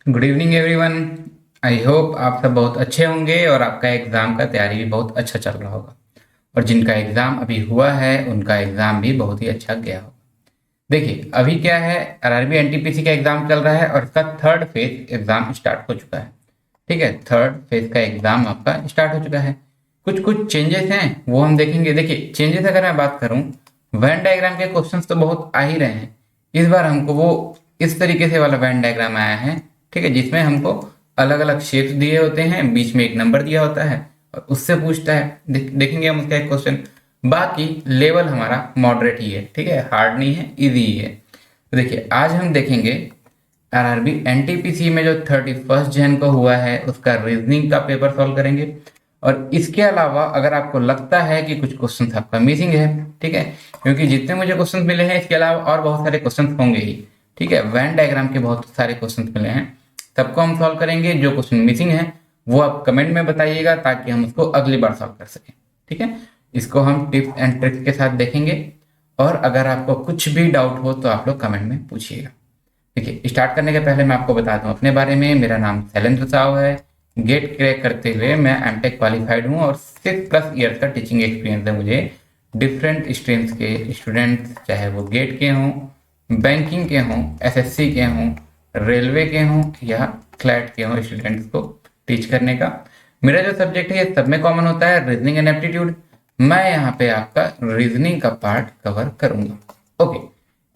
Good evening everyone. I hope आप सब बहुत अच्छे होंगे और आपका एग्ज़ाम का तैयारी भी बहुत अच्छा चल रहा होगा। और जिनका एग्ज़ाम अभी हुआ है उनका एग्ज़ाम भी बहुत ही अच्छा गया होगा। देखिए अभी क्या है, आरआरबी एनटीपीसी का एग्ज़ाम चल रहा है और इसका थर्ड फेज एग्ज़ाम स्टार्ट हो चुका है। ठीक है, थर्ड फेज का एग्ज़ाम आपका स्टार्ट हो चुका है। कुछ कुछ चेंजेस हैं वो हम देखेंगे। देखिए चेंजेस अगर मैं बात करूं, वेन डायग्राम के क्वेश्चंस तो बहुत आ ही रहे हैं। इस बार हमको वो इस तरीके से वाला वेन डायग्राम आया है, ठीक है, जिसमें हमको अलग अलग शेप्स दिए होते हैं, बीच में एक नंबर दिया होता है और उससे पूछता है। देखेंगे हम उसका एक क्वेश्चन। बाकी लेवल हमारा मॉडरेट ही है, ठीक है, हार्ड नहीं है, इजी ही है। तो देखिए आज हम देखेंगे आरआरबी एनटीपीसी में जो 31 जन को हुआ है उसका रीजनिंग का पेपर सॉल्व करेंगे। और इसके अलावा अगर आपको लगता है कि कुछ क्वेश्चन आपका मिसिंग है, ठीक है, क्योंकि जितने मुझे क्वेश्चन मिले हैं इसके अलावा और बहुत सारे क्वेश्चन होंगे ही। ठीक है, वेन डायग्राम के बहुत सारे क्वेश्चन मिले हैं, सबको हम सॉल्व करेंगे। जो क्वेश्चन मिसिंग है वो आप कमेंट में बताइएगा ताकि हम उसको अगली बार सॉल्व कर सकें। ठीक है, इसको हम टिप्स एंड ट्रिक्स के साथ देखेंगे। और अगर आपको कुछ भी डाउट हो तो आप लोग कमेंट में पूछिएगा। देखिए स्टार्ट करने के पहले मैं आपको बता दूं अपने बारे में। मेरा नाम शैलेंद्र साहू है। गेट क्रैक करते हुए मैं एमटेक क्वालिफाइड हूं और 6+ ईयर्स का टीचिंग एक्सपीरियंस है मुझे। डिफरेंट स्ट्रीम्स के स्टूडेंट्स, चाहे वो गेट के हों, बैंकिंग के हों, एसएससी के हों, रेलवे के हों या क्लैट के हों, स्टूडेंट्स को टीच करने का मेरा जो सब्जेक्ट है ये सब में कॉमन होता है, रीजनिंग एंड एप्टीट्यूड। मैं यहाँ पे आपका रीजनिंग का पार्ट कवर करूंगा। ओके,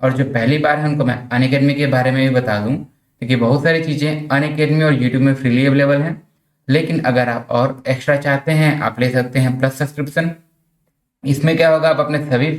और जो पहली बार है उनको मैं अनअकैडमी के बारे में भी बता दूं, क्योंकि बहुत सारी चीज़ें अनअकैडमी और यूट्यूब में फ्रीली अवेलेबल हैं। लेकिन अगर आप और एक्स्ट्रा चाहते हैं आप ले सकते हैं प्लस सब्सक्रिप्शन। इसमें क्या होगा, आप अपने सभी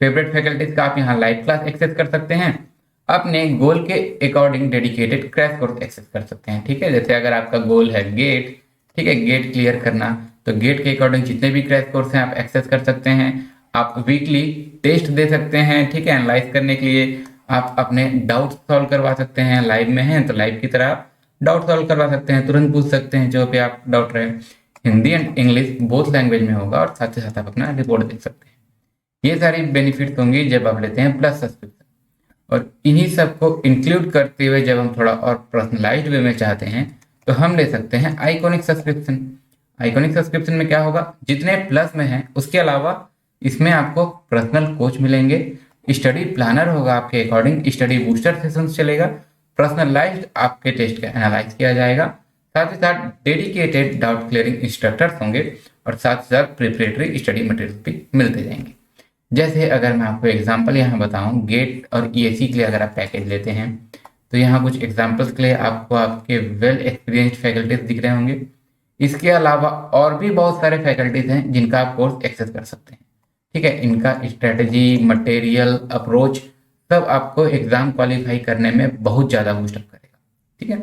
फेवरेट फैकल्टीज का आप यहाँ लाइव क्लास एक्सेस कर सकते हैं। अपने गोल के according dedicated crash course access कर सकते हैं। ठीक है, जैसे अगर आपका गोल है गेट, ठीक है, गेट क्लियर करना, तो गेट के अकॉर्डिंग जितने भी क्रैश कोर्स हैं आप एक्सेस कर सकते हैं। आप वीकली टेस्ट दे सकते हैं, ठीक है, एनालाइज करने के लिए। आप अपने डाउट सॉल्व करवा सकते हैं, लाइव में हैं तो लाइव की तरह आप डाउट सॉल्व करवा सकते हैं, तुरंत पूछ सकते हैं जो भी आप डाउट रहे। Hindi and English both language में होगा और साथ ही साथ आप अपना रिपोर्ट देख सकते हैं। ये सारी बेनिफिट्स होंगी जब आप लेते हैं प्लस सब्सक्रिप्शन। और इन्हीं सबको इंक्लूड करते हुए जब हम थोड़ा और पर्सनलाइज्ड वे में चाहते हैं तो हम ले सकते हैं आइकॉनिक सब्सक्रिप्शन। आइकॉनिक सब्सक्रिप्शन में क्या होगा, जितने प्लस में हैं उसके अलावा इसमें आपको पर्सनल कोच मिलेंगे, स्टडी प्लानर होगा आपके अकॉर्डिंग, स्टडी बूस्टर सेशंस चलेगा, पर्सनलाइज्ड आपके टेस्ट का एनालाइज किया जाएगा, साथ ही साथ डेडिकेटेड डाउट क्लियरिंग इंस्ट्रक्टर्स होंगे और साथ ही साथ प्रिपरेटरी स्टडी मटेरियल भी मिलते जाएंगे। जैसे अगर मैं आपको एग्जांपल यहाँ बताऊँ, गेट और ईएसी के लिए अगर आप पैकेज लेते हैं तो यहाँ कुछ एग्जांपल्स के लिए आपको आपके वेल एक्सपीरियंस्ड फैकल्टीज दिख रहे होंगे। इसके अलावा और भी बहुत सारे फैकल्टीज हैं जिनका आप कोर्स एक्सेस कर सकते हैं। ठीक है, इनका स्ट्रेटजी, मटेरियल, अप्रोच सब आपको एग्जाम क्वालिफाई करने में बहुत ज़्यादा बूस्टअप करेगा। ठीक है,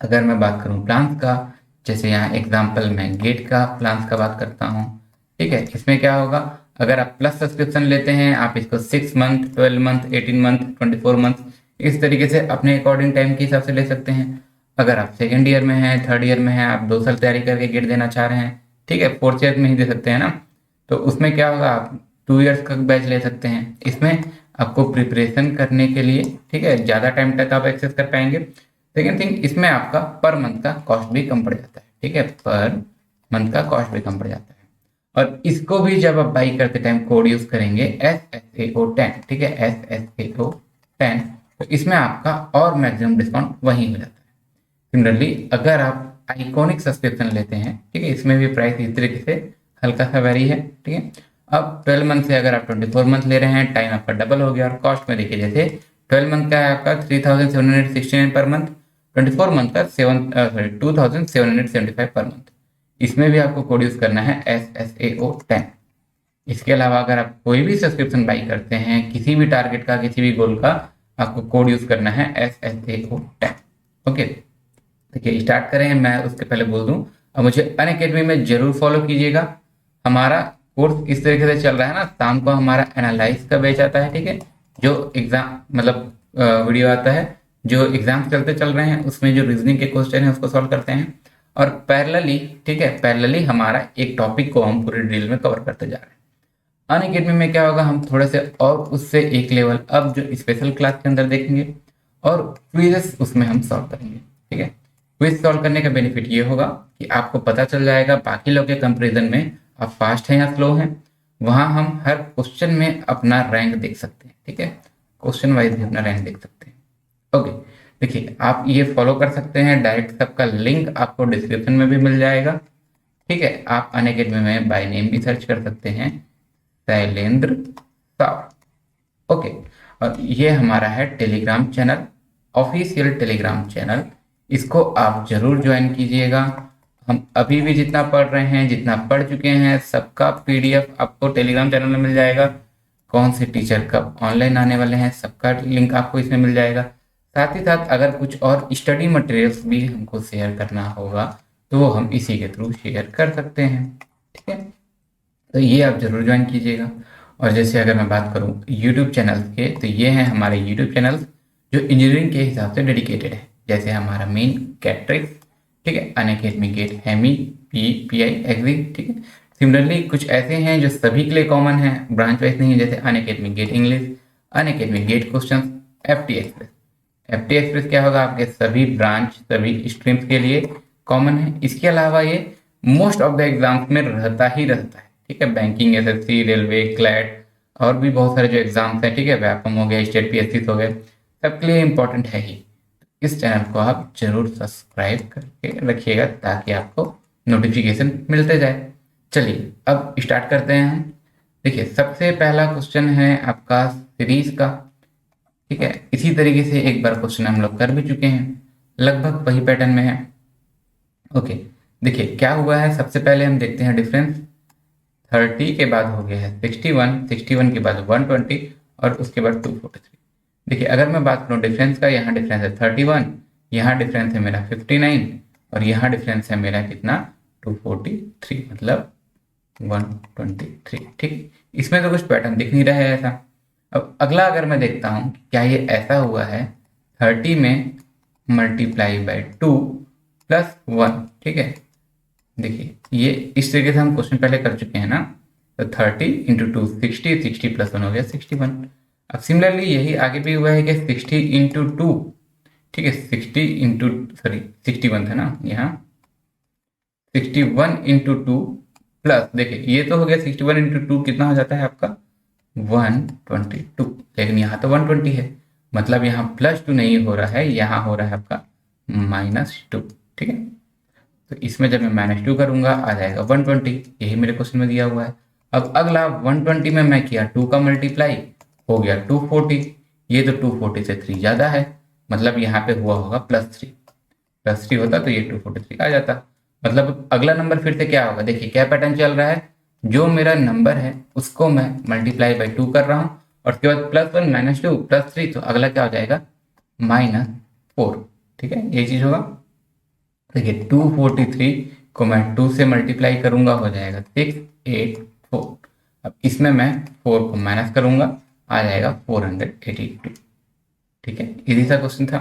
अगर मैं बात करूँ प्लान्स का, जैसे यहाँ एग्जाम्पल मैं गेट का प्लान्स का बात करता हूँ। ठीक है, इसमें क्या होगा, अगर आप प्लस सब्सक्रिप्शन लेते हैं आप इसको 6 मंथ, 12 मंथ, 18 मंथ, 24 मंथ इस तरीके से अपने अकॉर्डिंग टाइम के हिसाब से ले सकते हैं। अगर आप सेकेंड ईयर में हैं, थर्ड ईयर में हैं, आप 2 साल तैयारी करके गेट देना चाह रहे हैं, ठीक है, फोर्थ ईयर में ही दे सकते हैं ना, तो उसमें क्या होगा, आप 2 इयर्स का बैच ले सकते हैं। इसमें आपको प्रिपरेशन करने के लिए, ठीक है, ज़्यादा टाइम तक आप एक्सेस कर पाएंगे। सेकेंड थिंग, इसमें आपका पर मंथ का कॉस्ट भी कम पड़ जाता है। ठीक है, पर मंथ का कॉस्ट भी कम पड़ जाता है। और इसको भी जब आप बाई करते टाइम कोड यूज करेंगे SSAO10, ठीक है, SSAO10, तो इसमें आपका और मैक्सिमम डिस्काउंट वहीं हो जाता है। सिमिलरली अगर आप आइकॉनिक सब्सक्रिप्शन लेते हैं, ठीक है, इसमें भी प्राइस इस तरीके से हल्का सा वेरी है। ठीक है, अब 12 मंथ से अगर आप 24 मंथ ले रहे हैं, टाइम आपका डबल हो गया और कॉस्ट में देखिए, जैसे 12 मंथ का है आपका 3769 पर मंथ, 24 मंथ का 2775 पर मंथ। इसमें भी आपको कोड यूज करना है SSAO10। इसके अलावा अगर आप कोई भी सब्सक्रिप्शन बाई करते हैं किसी भी टारगेट का, किसी भी गोल का, आपको कोड यूज करना है SSAO10। ओके, देखिए स्टार्ट करें। मैं उसके पहले बोल दूं, अब मुझे अनअकैडमी में जरूर फॉलो कीजिएगा। हमारा कोर्स इस तरीके से चल रहा है ना, शाम को हमारा एनालाइज का बैच आता है। ठीक है, जो एग्जाम मतलब वीडियो आता है, जो एग्जाम चलते चल रहे हैं उसमें जो रीजनिंग के क्वेश्चन है उसको सॉल्व करते हैं। और पैरेलली, ठीक है, पैरेलली हमारा एक टॉपिक को हम पूरे डिटेल में कवर करते जा रहे हैं। अनअकैडमी में क्या होगा, हम थोड़े से और उससे एक लेवल अब जो स्पेशल क्लास के अंदर देखेंगे और क्विजेस उसमें हम सॉल्व करेंगे। क्विज सॉल्व करने का बेनिफिट ये होगा कि आपको पता चल जाएगा बाकी लोग के कंपेरिजन में आप फास्ट हैं या स्लो हैं। वहां हम हर क्वेश्चन में अपना रैंक देख सकते हैं, ठीक है, क्वेश्चन वाइज भी अपना रैंक देख सकते हैं। ओके, देखिए आप ये फॉलो कर सकते हैं, डायरेक्ट सबका लिंक आपको डिस्क्रिप्शन में भी मिल जाएगा, ठीक है। आप अनअकैडमी में बाय नेम भी सर्च कर सकते हैं, शैलेंद्र साव। ओके, और ये हमारा है Telegram channel, official Telegram channel, इसको आप जरूर ज्वाइन कीजिएगा। हम अभी भी जितना पढ़ रहे हैं, जितना पढ़ चुके हैं, सबका पीडीएफ आपको टेलीग्राम चैनल में मिल जाएगा। कौन से टीचर कब ऑनलाइन आने वाले हैं, सबका लिंक आपको इसमें मिल जाएगा। साथ ही साथ अगर कुछ और स्टडी मटेरियल्स भी हमको शेयर करना होगा तो वो हम इसी के थ्रू शेयर कर सकते हैं, ठीक है। तो ये आप जरूर ज्वाइन कीजिएगा। और जैसे अगर मैं बात करूँ यूट्यूब चैनल्स के, तो ये हैं हमारे यूट्यूब चैनल्स जो इंजीनियरिंग के हिसाब से डेडिकेटेड है। जैसे हमारा मेन कैट्रिक्स, ठीक है, अनअकैडमी गेट हेमी पीआई एग्री, ठीक है। सिमिलरली कुछ ऐसे हैं जो सभी के लिए कॉमन है, ब्रांच वाइज नहीं है, जैसे Unacademy GATE English, Unacademy GATE question, FT express. FT express क्या होगा, आपके सभी ब्रांच सभी स्ट्रीम्स के लिए कॉमन है। इसके अलावा ये मोस्ट ऑफ द एग्जाम्स में रहता ही रहता है, ठीक है। बैंकिंग, एसएससी, रेलवे, क्लैट और भी बहुत सारे जो एग्जाम्स हैं, ठीक है, व्यापम हो गया, स्टेट पीएससी हो गए, सबके लिए इंपॉर्टेंट है ही। इस चैनल को आप जरूर सब्सक्राइब करके रखिएगा ताकि आपको नोटिफिकेशन मिलते जाए। चलिए अब स्टार्ट करते हैं हम। देखिए सबसे पहला क्वेश्चन है आपका सीरीज का, ठीक है। इसी तरीके से एक बार क्वेश्चन हम लोग कर भी चुके हैं, लगभग वही पैटर्न में है। ओके, देखिए क्या हुआ है, सबसे पहले हम देखते हैं डिफरेंस। 30 के बाद हो गया है 61, 61 के बाद 120 और उसके बाद 243। देखिए अगर मैं बात करूँ डिफरेंस का, यहाँ डिफरेंस है 31, यहाँ डिफरेंस है मेरा 59 और यहाँ डिफरेंस है मेरा कितना 243, मतलब 123, ठीक। इसमें तो कुछ पैटर्न दिख नहीं रहा है ऐसा। अब अगला अगर मैं देखता हूँ क्या ये ऐसा हुआ है, 30 में मल्टीप्लाई बाय 2 प्लस 1, ठीक है। देखिए ये इस तरीके से हम क्वेश्चन पहले कर चुके हैं ना, तो 30 इंटू 2 60, 60 प्लस 1 हो गया 61। अब सिमिलरली यही आगे भी हुआ है कि 60 इंटू 2, ठीक है, 60 इंटू 61 था ना, यहाँ 61 इंटू 2 प्लस, देखिए ये तो हो गया 61 इंटू 2 कितना हो जाता है आपका 122, लेकिन यहाँ तो 120 है, मतलब यहाँ +2 नहीं हो रहा है, यहाँ हो रहा है आपका -2, ठीक है। तो इसमें जब मैं -2 करूंगा आ जाएगा 120, यही मेरे क्वेश्चन में दिया हुआ है। अब अगला 120 में मैं किया 2 का मल्टीप्लाई, हो गया 240, ये तो 240 से 3 ज़्यादा है, मतलब यहाँ पे हुआ होगा +3 होता तो ये 243 आ जाता। मतलब अगला नंबर फिर से क्या होगा, देखिए क्या पैटर्न चल रहा है, जो मेरा नंबर है उसको मैं मल्टीप्लाई बाय 2 कर रहा हूँ और उसके बाद +1 -2 +3, तो अगला क्या हो जाएगा -4, ठीक है, ये चीज़ होगा। देखिए 243 को मैं 2 से मल्टीप्लाई करूंगा, हो जाएगा 684। अब इसमें मैं 4 को माइनस करूंगा, आ जाएगा 482, ठीक है, इजी सा क्वेश्चन था।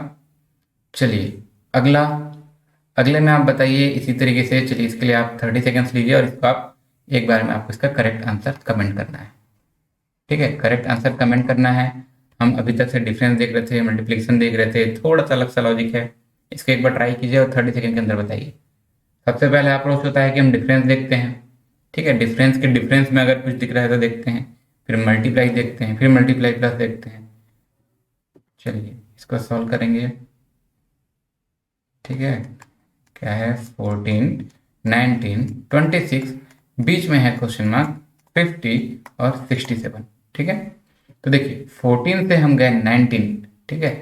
चलिए अगले में आप बताइए इसी तरीके से। चलिए इसके लिए आप 30 सेकेंड्स लीजिए और इसको आप एक बार में आपको इसका करेक्ट आंसर कमेंट करना है, ठीक है, करेक्ट आंसर कमेंट करना है। हम अभी तक से डिफरेंस देख रहे थे, मल्टीप्लिकेशन देख रहे थे, थोड़ा सा अलग सा लॉजिक है, इसको एक बार ट्राई कीजिए और 30 सेकेंड के अंदर बताइए। सबसे पहले अप्रोच होता है कि हम डिफरेंस देखते हैं, ठीक है, डिफरेंस में अगर कुछ दिख रहा है तो देखते हैं, फिर मल्टीप्लाई देखते हैं, फिर मल्टीप्लाई प्लस देखते हैं। चलिए इसको सॉल्व करेंगे, ठीक है, क्या है 14, 19, 26, बीच में है क्वेश्चन मार्क 50 और 67, ठीक है। तो देखिए 14 से हम गए 19, ठीक है,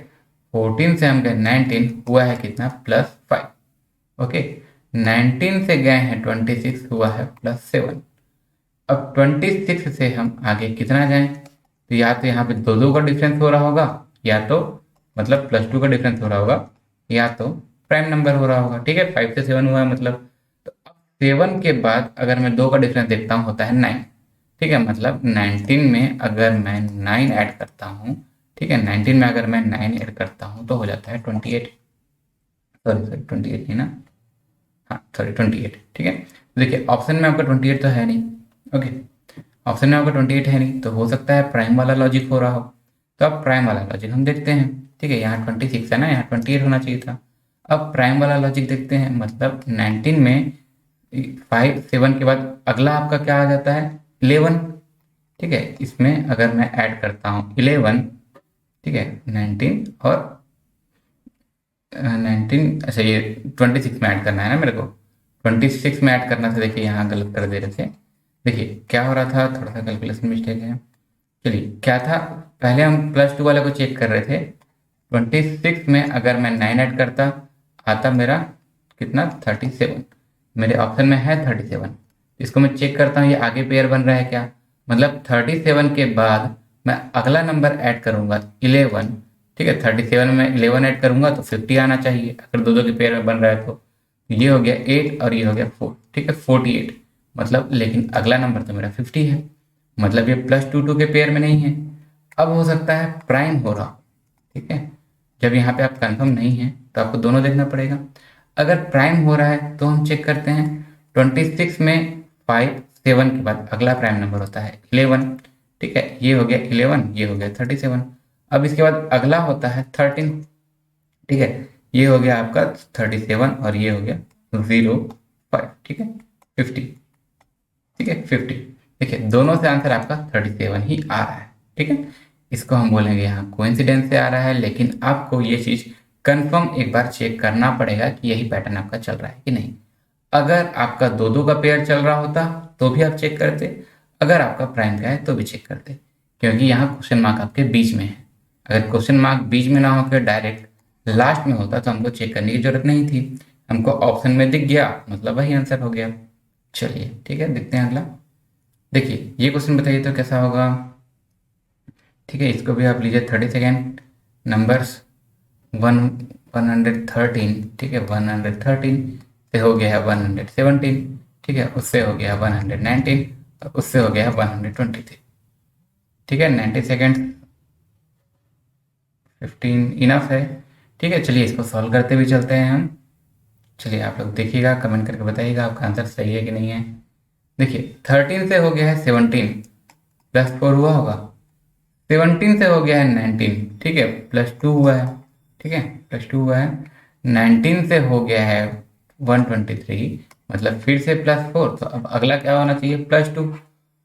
14 से हम गए 19, हुआ है कितना +5, ओके। 19 से गए हैं 26, हुआ है +7। अब 26 से हम आगे कितना जाएं, तो या तो यहाँ पे 2 का डिफरेंस हो रहा होगा, या तो मतलब +2 का डिफरेंस हो रहा होगा, या तो प्राइम नंबर हो रहा होगा, ठीक है। 5 से 7 हुआ है मतलब, तो अब 7 के बाद अगर मैं 2 का डिफरेंस देखता हूँ होता है 9, ठीक है, मतलब 19 में अगर मैं 9 ऐड करता हूँ, ठीक है, 19 में अगर मैं 9 ऐड करता हूँ तो हो जाता है 28, सॉरी 28 नहीं ना, हाँ सॉरी 28, ठीक है। देखिए ऑप्शन में आपका 28 तो है नहीं, ओके, ऑप्शन में आपका 28 है नहीं, तो हो सकता है प्राइम वाला लॉजिक हो रहा हो, तो अब प्राइम वाला लॉजिक हम देखते हैं, ठीक है। यहाँ 26 है ना, यहाँ 28 होना चाहिए था। अब प्राइम वाला लॉजिक देखते हैं, मतलब 19 में 5 7 के बाद अगला आपका क्या आ जाता है 11। ठीक है, इसमें अगर मैं ऐड करता हूँ 11, ठीक है 19 और 19, अच्छा ये 26 में ऐड करना है ना मेरे को, 26 में ऐड करना था। देखिए यहाँ गलत कर दे रहे थे। देखिए क्या हो रहा था, थोड़ा सा कैलकुलेशन मिस्टेक है। चलिए क्या था, पहले हम +2 वाले को चेक कर रहे थे। 26 में अगर मैं 9 ऐड करता आता मेरा कितना 37, मेरे ऑप्शन में है 37। इसको मैं चेक करता हूँ ये आगे पेयर बन रहा है क्या, मतलब 37 के बाद मैं अगला नंबर ऐड करूंगा 11। ठीक है, 37 में 11 ऐड करूंगा तो 50 आना चाहिए, अगर दो दो के पेयर में बन रहा है तो। ये हो गया 8 और ये हो गया 4, ठीक है 48, मतलब लेकिन अगला नंबर तो मेरा 50 है, मतलब ये +2 के पेयर में नहीं है। अब हो सकता है प्राइम हो रहा हो, ठीक है। जब यहाँ पे आप कंफर्म नहीं है तो आपको दोनों देखना पड़ेगा। अगर प्राइम हो रहा है तो हम चेक करते हैं 26 में 5 7 के बाद अगला प्राइम नंबर होता है 11। ठीक है, ये हो गया 11, ये हो गया 37। अब इसके बाद अगला होता है 13। ठीक है, ये हो गया आपका 37 और ये हो गया 05, ठीक है 50, ठीक है 50। देखिए दोनों से आंसर आपका 37 ही आ रहा है। ठीक है, इसको हम बोलेंगे यहाँ कोइंसिडेंस से आ रहा है, लेकिन आपको ये चीज कंफर्म एक बार चेक करना पड़ेगा कि यही पैटर्न आपका चल रहा है कि नहीं। अगर आपका दो दो का पेयर चल रहा होता तो भी आप चेक करते, अगर आपका प्राइम का है तो भी चेक करते, क्योंकि यहाँ क्वेश्चन मार्क आपके बीच में है। अगर क्वेश्चन मार्क बीच में ना होकर डायरेक्ट लास्ट में होता तो हमको चेक करने की जरूरत नहीं थी, हमको ऑप्शन में दिख गया मतलब वही आंसर हो गया। चलिए ठीक है, देखते हैं अगला। देखिए ये क्वेश्चन बताइए तो कैसा होगा। ठीक है, इसको भी आप लीजिए 32nd नंबर्स 113, ठीक है 113 से हो गया है 117, ठीक है उससे हो गया 119 और उससे हो गया 123। ठीक है 90 सेकेंड 15 इनफ है। ठीक है, चलिए इसको सॉल्व करते हुए चलते हैं हम। चलिए आप लोग देखिएगा, कमेंट करके बताइएगा आपका आंसर सही है कि नहीं है। देखिए 13 से हो गया है 17, +4 हुआ होगा, 17 से हो गया है 19, ठीक है +2 हुआ है, ठीक है +2 हुआ है। 19 से हो गया है 123, मतलब फिर से +4, तो अब अगला क्या होना चाहिए +2।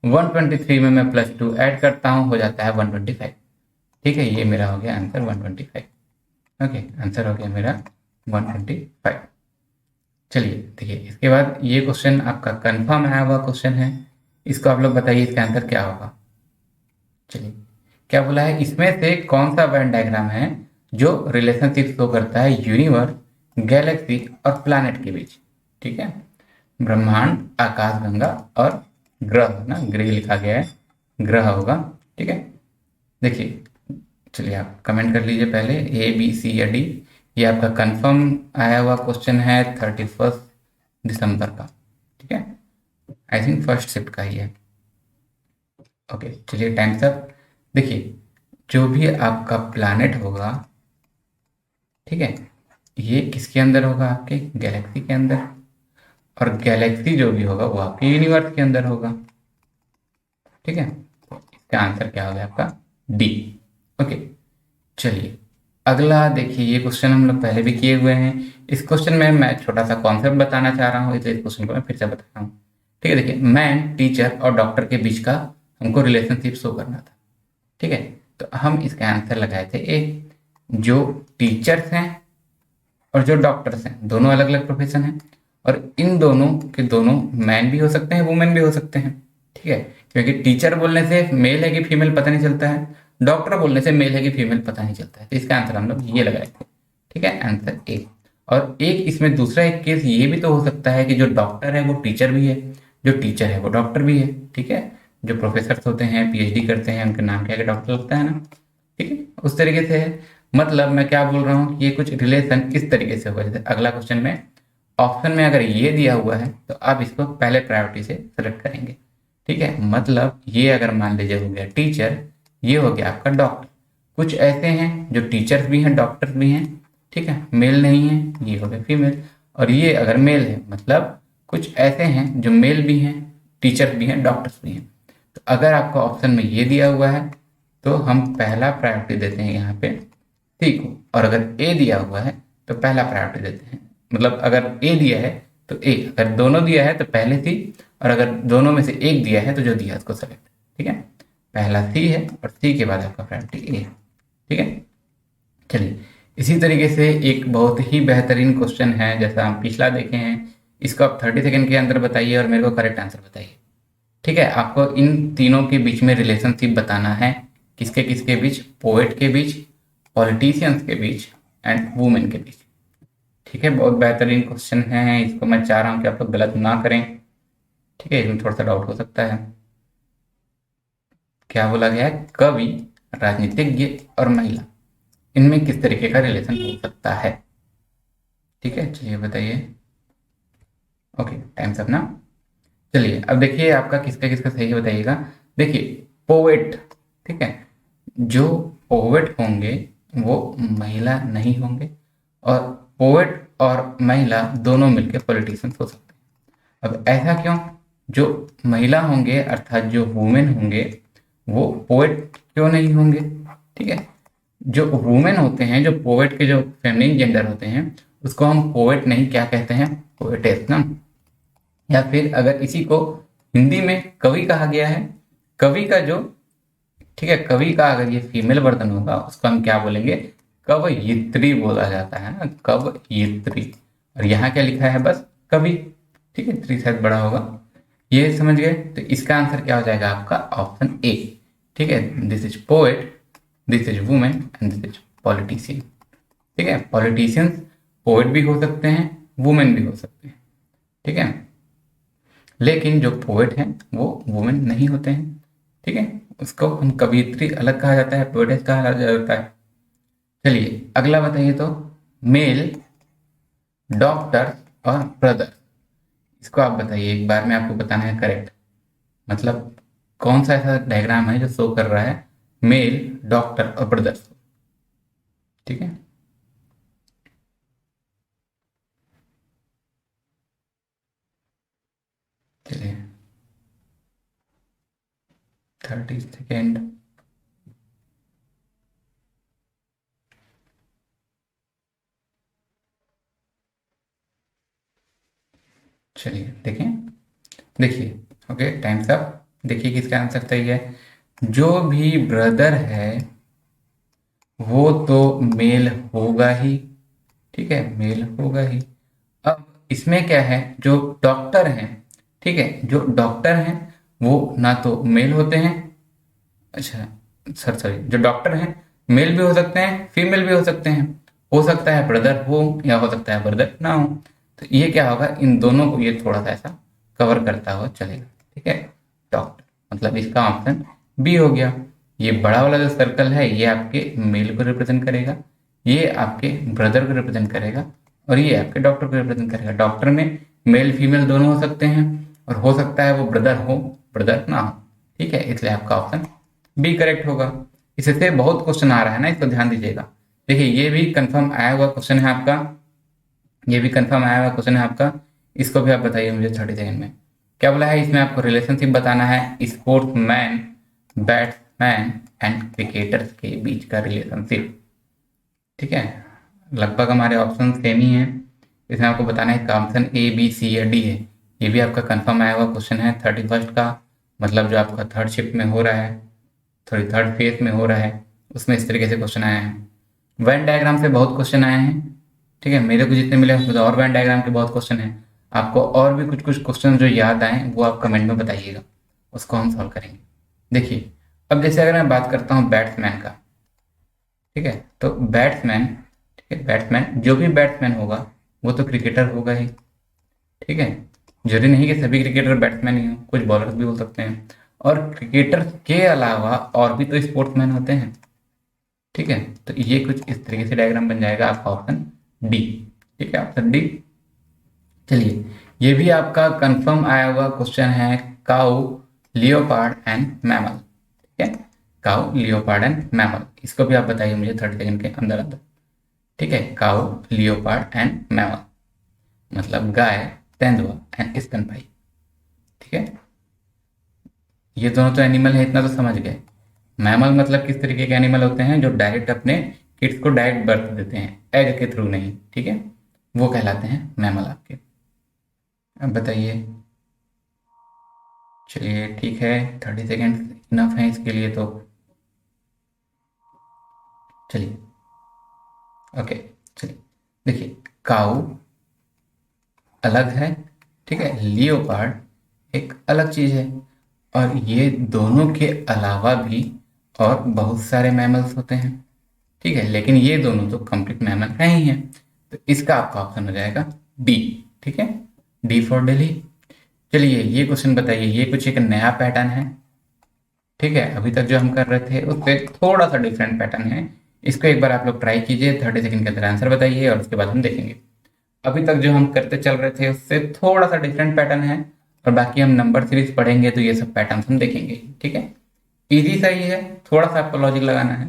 123 में मैं +2 ऐड करता हूँ, हो जाता है 125। ठीक है, ये मेरा हो गया आंसर 125। ओके, आंसर हो गया मेरा 125। चलिए देखिए इसके बाद ये क्वेश्चन आपका कंफर्म आया हुआ क्वेश्चन है, इसको आप लोग बताइए इसका आंसर क्या होगा। चलिए क्या बोला है, इसमें से कौन सा वेन डायग्राम है जो रिलेशनशिप शो करता है यूनिवर्स, गैलेक्सी और प्लैनेट के बीच। ठीक है, ब्रह्मांड, आकाशगंगा और ग्रह ना, ग्रह लिखा गया है, ग्रह होगा। ठीक है, देखिए चलिए आप कमेंट कर लीजिए पहले A B C या D। ये आपका कंफर्म आया हुआ क्वेश्चन है 31 दिसंबर का। ठीक है, आई थिंक फर्स्ट शिफ्ट का ही है। ओके चलिए टाइम्स अप। देखिए जो भी आपका प्लैनेट होगा, ठीक है ये किसके अंदर होगा, आपके गैलेक्सी के अंदर, और गैलेक्सी जो भी होगा वो आपके यूनिवर्स के अंदर होगा। ठीक है, तो इसका आंसर क्या होगा आपका डी। ओके चलिए अगला देखिए, ये क्वेश्चन हम लोग पहले भी किए हुए हैं। इस क्वेश्चन में मैं छोटा सा कॉन्सेप्ट बताना चाह रहा हूँ, इसलिए इस क्वेश्चन को मैं फिर से बता रहा हूँ। ठीक है, देखिए मैन, टीचर और डॉक्टर के बीच का हमको रिलेशनशिप शो करना था। ठीक है, तो हम इसका आंसर लगाए थे ए। जो टीचर्स हैं और जो डॉक्टर्स हैं दोनों अलग अलग प्रोफेशन हैं, और इन दोनों के दोनों मैन भी हो सकते हैं वुमेन भी हो सकते हैं। ठीक है, क्योंकि टीचर बोलने से मेल है कि फीमेल पता नहीं चलता है, डॉक्टर बोलने से मेल है कि फीमेल पता नहीं चलता है, तो इसका आंसर हम लोग ये लगाए थे। ठीक है, आंसर ए। और एक इसमें दूसरा एक केस ये भी तो हो सकता है कि जो डॉक्टर है वो टीचर भी है, जो टीचर है वो डॉक्टर भी है। ठीक है, जो प्रोफेसर होते हैं PhD करते हैं उनके नाम क्या डॉक्टर लगता है ना। ठीक है, उस तरीके से है। मतलब मैं क्या बोल रहा हूँ, ये कुछ रिलेशन इस तरीके से होगा, जैसे अगला क्वेश्चन में ऑप्शन में अगर ये दिया हुआ है तो आप इसको पहले प्रायोरिटी से सेलेक्ट करेंगे। ठीक है, मतलब ये अगर मान लीजिए हो गया टीचर, ये हो गया आपका डॉक्टर। कुछ ऐसे हैं जो टीचर्स भी हैं डॉक्टर्स भी हैं, ठीक है मेल नहीं है, ये हो गया फीमेल। और ये अगर मेल है मतलब कुछ ऐसे हैं जो मेल भी हैं, टीचर्स भी हैं, डॉक्टर्स भी हैं। तो अगर आपका ऑप्शन में ये दिया हुआ है तो हम पहला प्रायोरिटी देते हैं यहाँ पे सी को, और अगर ए दिया हुआ है तो पहला प्रायोरिटी देते हैं। मतलब अगर ए दिया है तो ए, अगर दोनों दिया है तो पहले सी, और अगर दोनों में से एक दिया है तो जो दिया है उसको सेलेक्ट। ठीक है, पहला सी है और सी के बाद आपका प्रायोरिटी ए है। ठीक है, चलिए इसी तरीके से एक बहुत ही बेहतरीन क्वेश्चन है, जैसा हम पिछला देखे हैं, इसको आप 30 सेकंड के अंदर बताइए और मेरे को करेक्ट आंसर बताइए। ठीक है, आपको इन तीनों के बीच में रिलेशनशिप बताना है। किसके किसके बीच? पोएट के बीच, पॉलिटिशियंस के बीच एंड वुमेन के बीच। ठीक है, बहुत बेहतरीन क्वेश्चन है, इसको मैं चाह रहा हूँ कि आप लोग गलत ना करें। ठीक है, इसमें थोड़ा सा डाउट हो सकता है। क्या बोला गया है? कवि, राजनीतिज्ञ और महिला, इनमें किस तरीके का रिलेशन हो सकता है? ठीक है, चलिए बताइए। ओके, टाइम सब ना। चलिए अब देखिए आपका किसका किसका सही है बताइएगा। देखिए पोएट, ठीक है, जो पोएट होंगे वो महिला नहीं होंगे, और पोएट और महिला दोनों मिलकर पॉलिटिशियंस हो सकते हैं। अब ऐसा क्यों? जो महिला होंगे अर्थात जो वुमेन होंगे वो पोएट क्यों नहीं होंगे? ठीक है, जो वुमेन होते हैं, जो पोएट के जो फेमिनिन जेंडर होते हैं, उसको हम पोएट नहीं क्या कहते हैं? पोएटेस ना। या फिर अगर इसी को हिंदी में कवि कहा गया है, कवि का जो, ठीक है, कवि का अगर ये फीमेल वर्जन होगा उसको हम क्या बोलेंगे? कवयित्री बोला जाता है ना, कवयित्री। और यहाँ क्या लिखा है? बस कवि। ठीक है, त्री शायद बड़ा होगा, ये समझ गए। तो इसका आंसर क्या हो जाएगा आपका? Option A. ठीक है, this is poet, this is women and this is politician. ठीक है, पॉलिटिशियंस पोएट भी हो सकते हैं, वुमेन भी हो सकते हैं। ठीक है, लेकिन जो पोएट हैं वो वुमेन नहीं होते हैं। ठीक है, उसको हम कवयित्री अलग कहा जाता है, पोएटेस कहा जाता है। चलिए अगला बताइए तो, मेल, डॉक्टर और ब्रदर, इसको आप बताइए, एक बार में आपको बताना है करेक्ट। मतलब कौन सा ऐसा डायग्राम है जो शो कर रहा है मेल, डॉक्टर और ब्रदर? ठीक है, चलिए 30 सेकेंड। चलिए देखें, देखिए, ओके टाइम अप। देखिए किसका आंसर सही है। जो भी ब्रदर है वो तो मेल होगा ही। ठीक है, मेल होगा ही। अब इसमें क्या है, जो डॉक्टर हैं, ठीक है, जो डॉक्टर हैं वो ना तो मेल होते हैं, अच्छा सर सॉरी, जो डॉक्टर हैं मेल भी हो सकते हैं, फीमेल भी हो सकते हैं। हो सकता है ब्रदर हो या हो सकता है ब्रदर ना हो। तो ये क्या होगा, इन दोनों को ये थोड़ा सा ऐसा कवर करता हुआ चलेगा। ठीक है, डॉक्टर, मतलब इसका ऑप्शन बी हो गया। ये बड़ा वाला जो सर्कल है ये आपके मेल को रिप्रेजेंट करेगा, ये आपके ब्रदर को रिप्रेजेंट करेगा, और ये आपके डॉक्टर को रिप्रेजेंट करेगा। डॉक्टर में मेल फीमेल दोनों हो सकते हैं, और हो सकता है वो ब्रदर हो, ब्रदर ना हो। ठीक है, इसलिए आपका ऑप्शन बी करेक्ट होगा। इससे बहुत क्वेश्चन आ रहा है ना, इसको ध्यान दीजिएगा। देखिए ये भी कंफर्म आया हुआ क्वेश्चन है आपका, ये भी कंफर्म आया हुआ क्वेश्चन है आपका। इसको भी आप बताइए मुझे 30 सेकंड में। क्या बोला है इसमें? आपको रिलेशनशिप बताना है स्पोर्ट्समैन, बैट्समैन एंड क्रिकेटर्स के बीच का रिलेशनशिप। ठीक है, लगभग हमारे ऑप्शन सेम ही हैं। इसमें आपको बताना है का ऑप्शन ए, बी, सी या डी है। ये भी आपका कंफर्म आया हुआ क्वेश्चन है 31 का, मतलब जो आपका थर्ड शिफ्ट में हो रहा है, सॉरी थर्ड फेज में हो रहा है, उसमें इस तरीके से क्वेश्चन आए हैं। वेन डायग्राम से बहुत क्वेश्चन आए हैं। ठीक है, मेरे को जितने मिले उसमें तो और वेन डायग्राम के बहुत क्वेश्चन हैं। आपको और भी कुछ कुछ क्वेश्चन जो याद आए वो आप कमेंट में बताइएगा, उसको हम सॉल्व करेंगे। देखिए अब जैसे अगर मैं बात करता हूँ बैट्समैन का, ठीक है, तो बैट्समैन, ठीक है, बैट्समैन, जो भी बैट्समैन होगा वो तो क्रिकेटर होगा ही। ठीक है, जरूरी नहीं कि सभी क्रिकेटर बैट्समैन ही हों, कुछ बॉलर्स भी हो सकते हैं, और क्रिकेटर के अलावा और भी तो स्पोर्ट्समैन होते हैं। ठीक है, तो ये कुछ इस तरीके से डायग्राम बन जाएगा आपका ऑप्शन डी। ठीक है, ऑप्शन डी। चलिए ये भी आपका कंफर्म आया हुआ क्वेश्चन है, काउ, लियोपार्ड एंड मैमल। ठीक है, काउ, लियोपार्ड एंड मैमल, इसको भी आप बताइए मुझे 30 सेकंड के अंदर अंदर। ठीक है, काउ, लियोपार्ड एंड मैमल, मतलब गाय, तेंदुआ एंड स्तनपायी। ठीक है, ये दोनों तो एनिमल है, इतना तो समझ गए। मैमल मतलब किस तरीके के एनिमल होते हैं? जो डायरेक्ट अपने किड्स को डायरेक्ट बर्थ देते हैं, एग के थ्रू नहीं, ठीक है, वो कहलाते हैं मैमल आपके। अब बताइए। चलिए ठीक है, 30 सेकेंड इनफ है इसके लिए, तो चलिए ओके। चलिए देखिए, काऊ अलग है, ठीक है, लियोपार्ड एक अलग चीज है, और ये दोनों के अलावा भी और बहुत सारे मैमल्स होते हैं, ठीक है, लेकिन ये दोनों तो कंप्लीट मैमल है ही हैं, तो इसका आपका ऑप्शन हो जाएगा डी, ठीक है, डी फॉर दिल्ली। चलिए ये क्वेश्चन बताइए, ये कुछ एक नया पैटर्न है, ठीक है, अभी तक जो हम कर रहे थे उससे थोड़ा सा डिफरेंट पैटर्न है, इसको एक बार आप लोग ट्राई कीजिए, 30 सेकंड के अंदर आंसर बताइए और उसके बाद हम देखेंगे। अभी तक जो हम करते चल रहे थे उससे थोड़ा सा डिफरेंट पैटर्न है, और बाकी हम नंबर सीरीज पढ़ेंगे तो ये सब पैटर्न हम देखेंगे, ठीक है। इजी सही है, थोड़ा सा आपको लॉजिक लगाना है,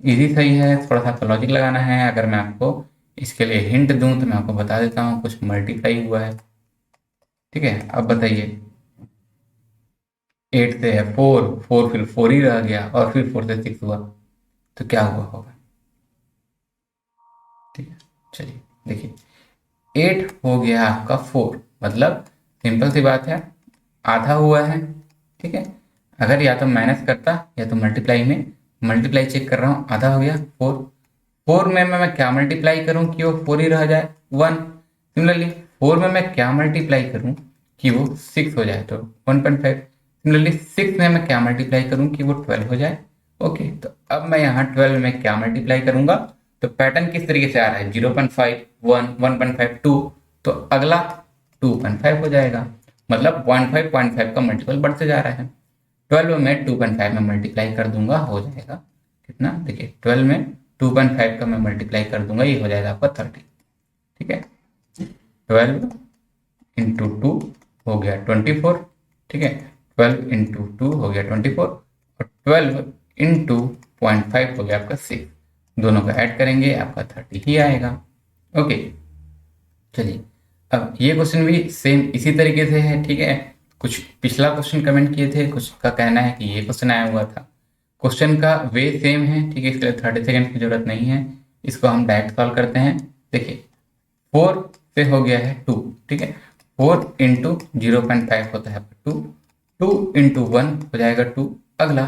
इजी सही है, थोड़ा सा आपको लॉजिक लगाना है। अगर मैं आपको इसके लिए हिंट दूं तो मैं आपको बता देता हूँ, कुछ मल्टीप्लाई हुआ है, ठीक है। अब बताइए, 8 से है 4, 4 फिर 4 ही रह गया, और फिर 4 से 6 हुआ, तो क्या हुआ होगा, ठीक है। चलिए देखिए, 8 हो गया आपका 4, मतलब सिंपल सी बात है, आधा हुआ है, ठीक है। अगर या तो माइनस करता या तो मल्टीप्लाई में, मल्टीप्लाई चेक कर रहा हूँ, आधा हो गया 4, 4 में मैं क्या मल्टीप्लाई करूँ कि वो 4 ही रह जाए, 1। सिमिलरली 4 में मैं क्या मल्टीप्लाई करूँ कि वो 6 हो जाए, तो 1.5। सिमिलरली 6 में मैं क्या मल्टीप्लाई करूँ कि वो 12 हो जाए, ओके। तो अब मैं यहाँ 12 में क्या मल्टीप्लाई करूंगा, तो पैटर्न किस तरीके से आ रहा है, 0.5, 1, 1.5, 2, तो अगला 2.5 हो जाएगा, मतलब 0.5 का मल्टीपल बढ़ते जा रहा है। 12 में 2.5 में मल्टीप्लाई कर दूंगा, हो जाएगा कितना, देखिए 12 में 2.5 का मैं मल्टीप्लाई कर दूंगा, ये हो जाएगा आपका 30, ठीक है। 12 इंटू 2 हो गया 24, ठीक है, 12 इंटू 2 हो गया 24, और 12 इंटू 0.5 हो गया आपका 6, दोनों को ऐड करेंगे आपका 30 ही आएगा, ओके। चलिए अब ये क्वेश्चन भी सेम इसी तरीके से है, ठीक है। कुछ पिछला क्वेश्चन कमेंट किए थे, कुछ का कहना है कि ये क्वेश्चन आया हुआ था, क्वेश्चन का वे सेम है, ठीक है, इसके लिए 30 सेकेंड की जरूरत नहीं है, इसको हम डायरेक्ट सॉल्व करते हैं। देखिए 4 से हो गया है 2, ठीक है, 4 इंटू 0.5 होता है 2, 2 इंटू 1 हो जाएगा 2, अगला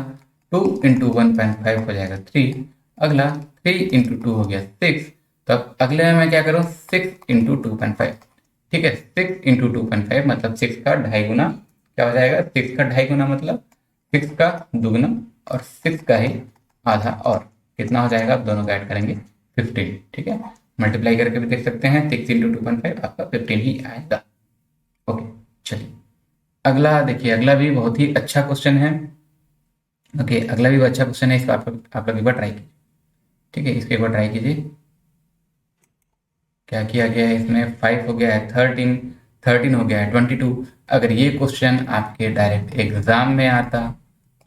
2 इंटू 1.5 हो जाएगा 3, अगला 3 इंटू 2 हो गया 6, तो अब अगले में मैं क्या करूँ, 6 इंटू 2.5, ठीक है, 6 इंटू 2.5 मतलब 6 का 2.5 गुना, क्या हो जाएगा, 6 का 2.5 गुना मतलब 6 का दुगुना, और 6 का ही आधा, और कितना हो जाएगा, आप दोनों का ऐड करेंगे 15, ठीक है, मल्टीप्लाई करके भी देख सकते हैं, 6 इंटू 2.5 आपका 15 ही आएगा, ओके। चलिए अगला देखिए, अगला भी बहुत ही अच्छा क्वेश्चन है, ओके, अगला भी अच्छा क्वेश्चन है, इसको आप लोग एक बार ट्राई कीजिए, ठीक है, इसको एक बार ट्राई कीजिए। क्या किया गया है इसमें, 5 हो गया है 13, 13 हो गया है 22। अगर ये क्वेश्चन आपके डायरेक्ट एग्जाम में आता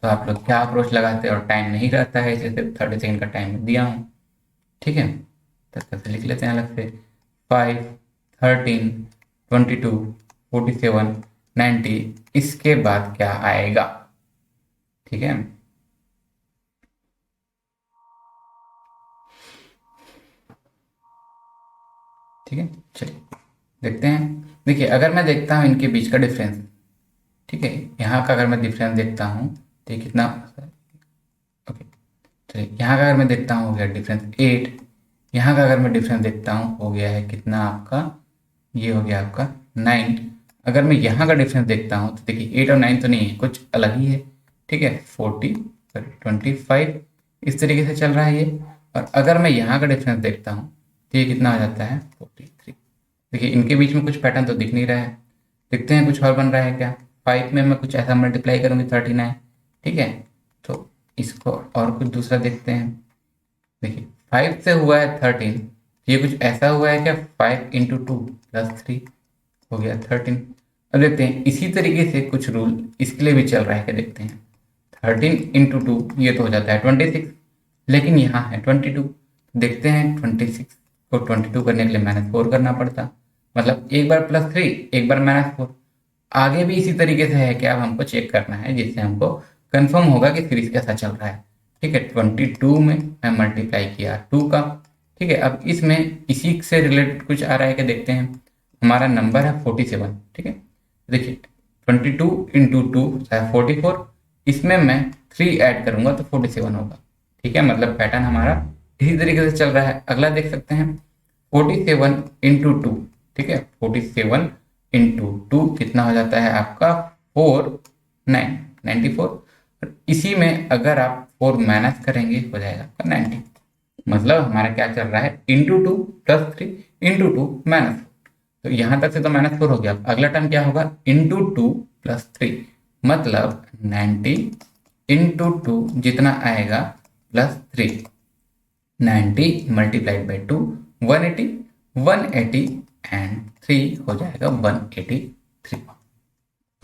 तो आप लोग क्या अप्रोच लगाते, और टाइम नहीं रहता है, इसे सिर्फ 30 सेकेंड का टाइम दिया हूँ, ठीक है, तब तक से लिख लेते हैं अलग से, 5, 13, 22, 47, 90, इसके बाद क्या आएगा, ठीक है। ठीक है, चलिए देखते हैं। देखिए अगर मैं देखता हूँ इनके बीच का डिफरेंस, ठीक है, यहाँ का अगर मैं डिफरेंस देखता हूँ तो ये कितना, ओके, चलिए यहाँ का अगर मैं देखता हूँ हो गया डिफरेंस 8, यहाँ का अगर मैं डिफरेंस देखता हूँ हो गया है कितना आपका, ये हो गया आपका 9। अगर मैं यहाँ का डिफरेंस देखता हूँ तो देखिए 8 और 9 तो नहीं है, कुछ अलग ही है, ठीक है, 25 इस तरीके से चल रहा है ये। और अगर मैं यहाँ का डिफरेंस देखता हूँ तो ये कितना आ जाता है 43। देखिए इनके बीच में कुछ पैटर्न तो दिख नहीं रहा है, देखते हैं कुछ और बन रहा है क्या। 5 में मैं कुछ ऐसा मल्टीप्लाई करूँगी 39, ठीक है, तो इसको और कुछ दूसरा देखते हैं। देखिए 5 से हुआ है 13, ये कुछ ऐसा हुआ है क्या, 5 इंटू 2 प्लस 3 हो गया 13। अब देखते हैं इसी तरीके से कुछ रूल इसके लिए भी चल रहा है क्या, देखते हैं। 13 इंटू 2 ये तो हो जाता है 26, लेकिन यहाँ है 22, देखते हैं 26 को 22 करने के लिए -4 करना पड़ता, मतलब एक बार +3 एक बार -4। आगे भी इसी तरीके से है कि अब हमको चेक करना है, जिससे हमको कंफर्म होगा कि सीरीज कैसा चल रहा है। ठीक है, 22 में मैं मल्टीप्लाई किया 2 का, ठीक है। अब इसमें इसी से रिलेटेड कुछ आ रहा है कि देखते हैं। हमारा नंबर है 47, ठीक है। देखिए 22 इंटू 2 है 44, इसमें मैं 3 ऐड करूंगा तो 47 होगा, ठीक है। मतलब पैटर्न हमारा इसी तरीके से चल रहा है। अगला देख सकते हैं 47 इंटू 2, ठीक है। 47 इंटू 2 कितना हो जाता है आपका 94। इसी में अगर आप 4 माइनस करेंगे हो जाएगा आपका 90। मतलब हमारा क्या चल रहा है, इंटू 2 प्लस 3 इंटू 2 माइनस। तो यहां तक से तो -4 हो गया। अगला टर्म क्या होगा, इंटू 2 प्लस 3, मतलब 90 इंटू 2 जितना आएगा प्लस 3, 90 मल्टीप्लाइड बाई 2 180, 180 एंड 3 हो जाएगा 183।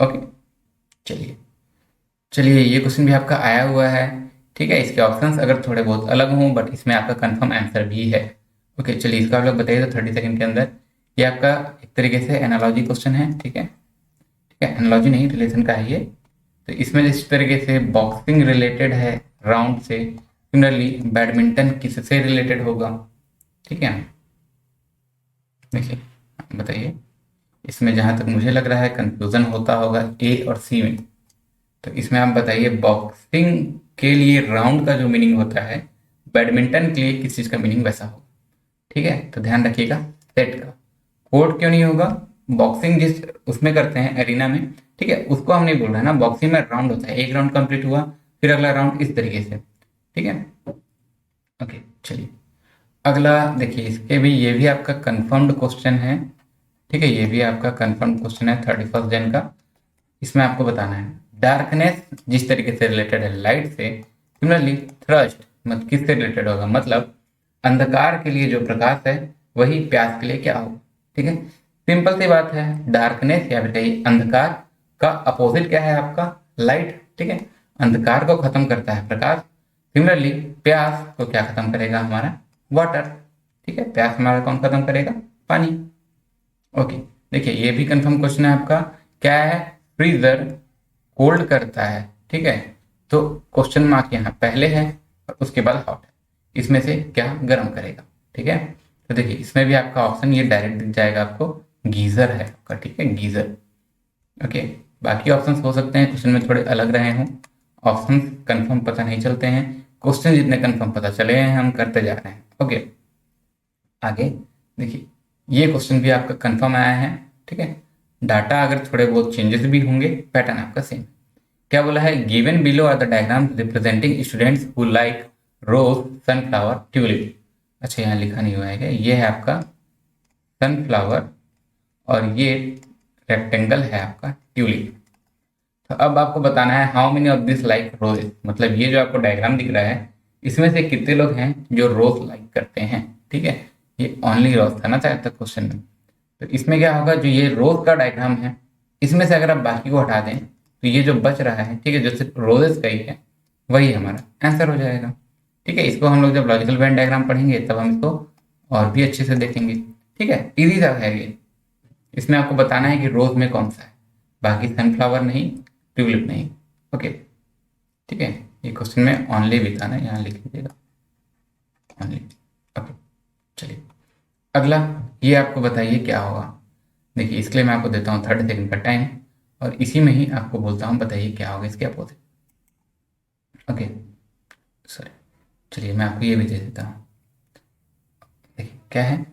ओके, चलिए चलिए ये क्वेश्चन भी आपका आया हुआ है, ठीक है। इसके ऑप्शंस अगर थोड़े बहुत अलग हों बट इसमें आपका कंफर्म आंसर भी है। ओके, चलिए इसका आप लोग बताइए तो 30 सेकंड के अंदर। ये आपका एक तरीके से एनालॉजी क्वेश्चन है, ठीक है। ठीक है, एनालॉजी नहीं, रिलेशन का है ये। तो इसमें जिस तरीके से बॉक्सिंग रिलेटेड है राउंड से, सिमिलरली बैडमिंटन किससे रिलेटेड होगा, ठीक है। देखिए बताइए, इसमें जहां तक मुझे लग रहा है कंफ्यूजन होता होगा ए और सी में। तो इसमें आप बताइए बॉक्सिंग के लिए राउंड का जो मीनिंग होता है, बैडमिंटन के लिए किस चीज़ का मीनिंग वैसा होगा, ठीक है। तो ध्यान रखिएगा सेट का। कोर्ट क्यों नहीं होगा, बॉक्सिंग जिस उसमें करते हैं एरिना में, ठीक है, उसको हम नहीं बोल रहे हैं ना। बॉक्सिंग में राउंड होता है, एक राउंड कंप्लीट हुआ फिर अगला राउंड, इस तरीके से, ठीक है। ओके चलिए अगला देखिए, इसके भी ये भी आपका कंफर्म्ड क्वेश्चन है, ठीक है। ये भी आपका कंफर्म क्वेश्चन है 31 जन का। इसमें आपको बताना है डार्कनेस जिस तरीके से रिलेटेड है लाइट से, सिमिलरली थ्रस्ट मतलब किससे रिलेटेड होगा, मतलब अंधकार के लिए जो प्रकाश है वही प्यास के लिए क्या होगा, ठीक है। सिंपल सी बात है, डार्कनेस या फिर कहिए अंधकार का अपोजिट क्या है आपका, लाइट, ठीक है। अंधकार को खत्म करता है प्रकाश, सिमिलरली प्यास को क्या खत्म करेगा, हमारा वाटर, ठीक है। प्यास हमारा कौन खत्म करेगा, पानी। ओके देखिए ये भी कंफर्म क्वेश्चन है आपका, क्या है, फ्रीजर कोल्ड करता है, ठीक है। तो क्वेश्चन मार्क यहाँ पहले है और उसके बाद हॉट है, इसमें से क्या गर्म करेगा, ठीक है। तो देखिए इसमें भी आपका ऑप्शन ये डायरेक्ट दिख जाएगा आपको, गीजर है आपका, ठीक है, गीजर। ओके, बाकी ऑप्शंस हो सकते हैं क्वेश्चन में थोड़े अलग रहे हों, ऑप्शन कंफर्म पता नहीं चलते हैं, क्वेश्चन जितने कंफर्म पता चले हैं हम करते जा रहे हैं। ओके आगे देखिए, ये क्वेश्चन भी आपका कंफर्म आया है, ठीक है। डाटा अगर थोड़े बहुत चेंजेस भी होंगे, पैटर्न आपका सेम। क्या बोला है, given below are the diagram representing students who like rose sunflower tulip. अच्छा यहाँ लिखा नहीं हुआ है, ये है आपका सनफ्लावर और ये रेक्टेंगल है आपका ट्यूलिप। तो अब आपको बताना है how many of this like rows, मतलब ये जो आपको डायग्राम दिख रहा है इसमें से कितने लोग हैं जो रोज लाइक करते हैं, ठीक है। ये ओनली रोज था ना चाहे तक क्वेश्चन में। तो इसमें क्या होगा, जो ये रोज का डायग्राम है इसमें से अगर आप बाकी को हटा दें तो ये जो बच रहा है, ठीक है, जो सिर्फ रोजेस का ही है वही हमारा आंसर हो जाएगा, ठीक है। इसको हम लोग जब लॉजिकल वेन डायग्राम पढ़ेंगे तब हम इसको और भी अच्छे से देखेंगे, ठीक है। इजी सा है ये, इसमें आपको बताना है कि रोज में कौन सा है, बाकी सनफ्लावर नहीं, ट्यूलिप नहीं। ओके ठीक है, ये क्वेश्चन में ओनली भी था ना, यहाँ लिख लीजिएगा ओनली। ओके चलिए अगला, ये आपको बताइए क्या होगा। देखिए इसके लिए मैं आपको देता हूँ 30 सेकंड का टाइम और इसी में ही आपको बोलता हूँ बताइए क्या होगा इसके अपोजिट। ओके सॉरी, चलिए मैं आपको ये भी दे देता हूँ। देखिए क्या है,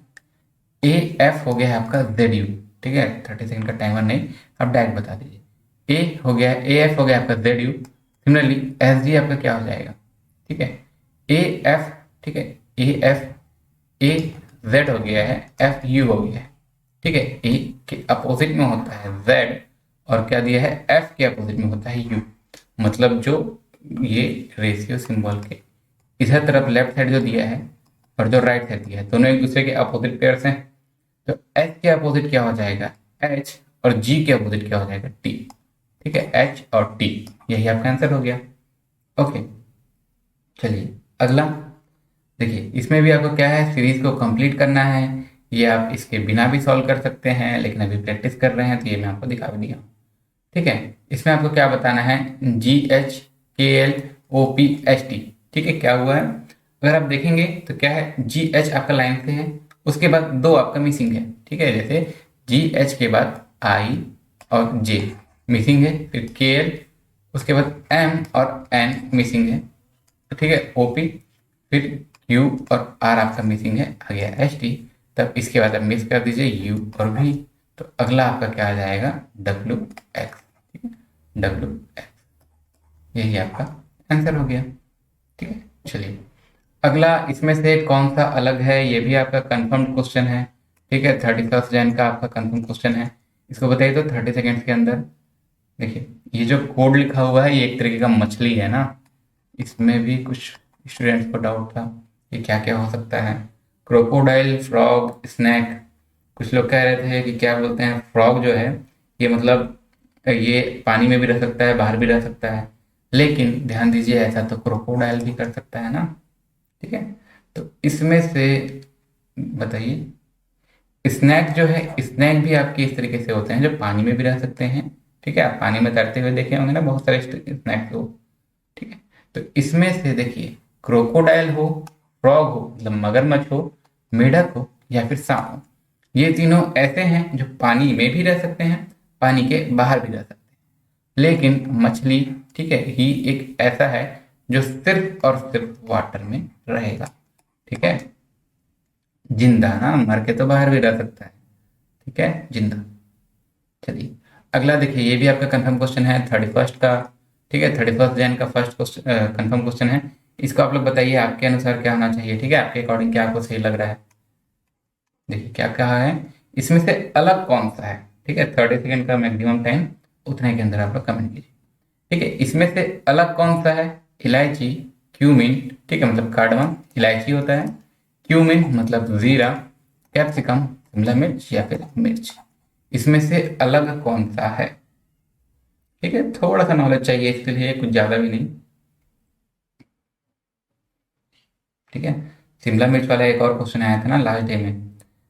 ए एफ हो गया है आपका जेड यू, ठीक है। 30 सेकंड का टाइमर नहीं, आप डायरेक्ट बता दीजिए। ए हो गया, ए एफ हो गया आपका Z you, similarly S G आपका क्या हो जाएगा, ठीक है, ए एफ, ठीक है, ए एफ, ए जेड हो गया है, एफ यू हो गया है, ठीक है। ए के अपोजिट में होता है जेड और क्या दिया है, एफ के अपोजिट में होता है यू। मतलब जो ये रेशियो सिंबल के इधर तरफ लेफ्ट साइड जो दिया है और जो राइट साइड दिया है दोनों एक दूसरे के अपोजिट पेयर्स हैं। तो एच के अपोजिट क्या हो जाएगा, एच, और जी के अपोजिट क्या हो जाएगा, टी, ठीक है। एच और टी, यही आपका आंसर हो गया। ओके चलिए अगला देखिए, इसमें भी आपको क्या है, सीरीज को कंप्लीट करना है। ये आप इसके बिना भी सॉल्व कर सकते हैं लेकिन अभी प्रैक्टिस कर रहे हैं तो ये मैं आपको दिखा भी दिया, ठीक है। इसमें आपको क्या बताना है, G H K L O P H T, ठीक है, क्या हुआ है, अगर आप देखेंगे तो क्या है, जी एच आपका लाइन से है, उसके बाद दो आपका मिसिंग है। ठीक है, जैसे जी एच के बाद आई और जे मिसिंग है, फिर के एल, उसके बाद एम और एन मिसिंग है, तो ठीक है, ओपी, फिर यू और आर आपका मिसिंग है, आ गया एच टी। तब इसके बाद आप मिक्स कर दीजिए यू और भी, तो अगला आपका क्या आ जाएगा, डब्ल्यू एक्स। ठीक है, डब्ल्यू एक्स, यही आपका आंसर हो गया। ठीक है, चलिए अगला, इसमें से कौन सा अलग है, ये भी आपका कंफर्म क्वेश्चन है। ठीक है, 31 जैन का आपका कंफर्म क्वेश्चन है, इसको बताइए तो 30 सेकेंड्स के अंदर। देखिए ये जो कोड लिखा हुआ है ये एक तरीके का मछली है ना, इसमें भी कुछ स्टूडेंट्स को डाउट था ये क्या क्या हो सकता है। Crocodile, frog, snake. कुछ लोग कह रहे थे कि क्या बोलते हैं, फ्रॉग जो है ये मतलब ये पानी में भी रह सकता है, बाहर भी रह सकता है, लेकिन ध्यान दीजिए ऐसा तो क्रोकोडाइल भी कर सकता है ना। ठीक है, तो इसमें से बताइए, स्नैक जो है, स्नैक भी आपके इस तरीके से होते हैं जो पानी में भी रह सकते हैं। ठीक है, आप पानी में तैरते हुए देखे होंगे ना बहुत सारे स्नैक्स हो। ठीक है, तो इसमें से देखिए, क्रोकोडाइल हो, फ्रॉग हो मतलब मगरमच्छ हो, मेढक हो या फिर सांप हो, ये तीनों ऐसे हैं जो पानी में भी रह सकते हैं, पानी के बाहर भी रह सकते हैं, लेकिन मछली, ठीक है, ही एक ऐसा है जो सिर्फ और सिर्फ वाटर में रहेगा। ठीक है, जिंदा ना, मर के तो बाहर भी रह सकता है। ठीक है, जिंदा। चलिए अगला देखिए, ये भी आपका कंफर्म क्वेश्चन है 31 का। ठीक है, 31 जैन का फर्स्ट क्वेश्चन कंफर्म क्वेश्चन है। इसको आप लोग बताइए आपके अनुसार क्या होना चाहिए। ठीक है, आपके अकॉर्डिंग क्या आपको सही लग रहा है। देखिए क्या कहा है, इसमें से अलग कौन सा है। ठीक है, 30 सेकेंड का मैक्सिमम टाइम, उतने के अंदर आप लोग कमेंट कीजिए। ठीक है, इसमें से अलग कौन सा है, इलायची, क्यूमिन, ठीक है मतलब कार्डमम इलायची होता है, क्यूमिन मतलब जीरा, कैप्सिकम शिमला मिर्च या फिर मिर्च, इसमें से अलग कौन सा है। ठीक है, थोड़ा सा नॉलेज चाहिए इसके लिए, कुछ ज्यादा भी नहीं। ठीक है, शिमला मिर्च वाला एक और क्वेश्चन आया था ना लास्ट डे में।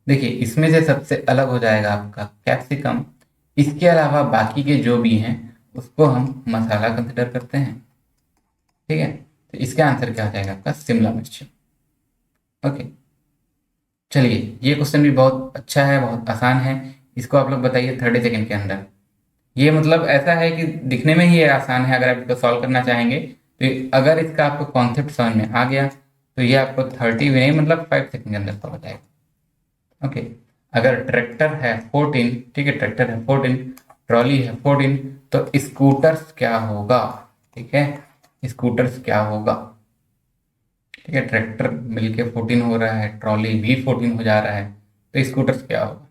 देखिए इसमें से सबसे अलग हो जाएगा आपका कैप्सिकम, इसके अलावा बाकी के जो भी हैं उसको हम मसाला कंसिडर करते हैं। ठीक है, तो इसका आंसर क्या हो जाएगा आपका, शिमला मिर्च। ओके, चलिए ये क्वेश्चन भी बहुत अच्छा है, बहुत आसान है, इसको आप लोग बताइए 30 सेकेंड के अंदर। ये मतलब ऐसा है कि दिखने में ही ये आसान है, अगर आप इसको सॉल्व करना चाहेंगे तो अगर इसका आपको कॉन्सेप्ट समझ में आ गया तो ये आपको 30 भी नहीं मतलब 5 सेकेंड के अंदर पता जाएगा। ओके, अगर ट्रैक्टर है 14, ठीक है ट्रैक्टर है 14, ट्रॉली है 14, तो स्कूटर्स क्या होगा। ठीक है, स्कूटर्स क्या होगा। ठीक है, ट्रैक्टर मिलके 14 हो रहा है, ट्रॉली भी 14 हो जा रहा है, तो स्कूटर्स क्या होगा।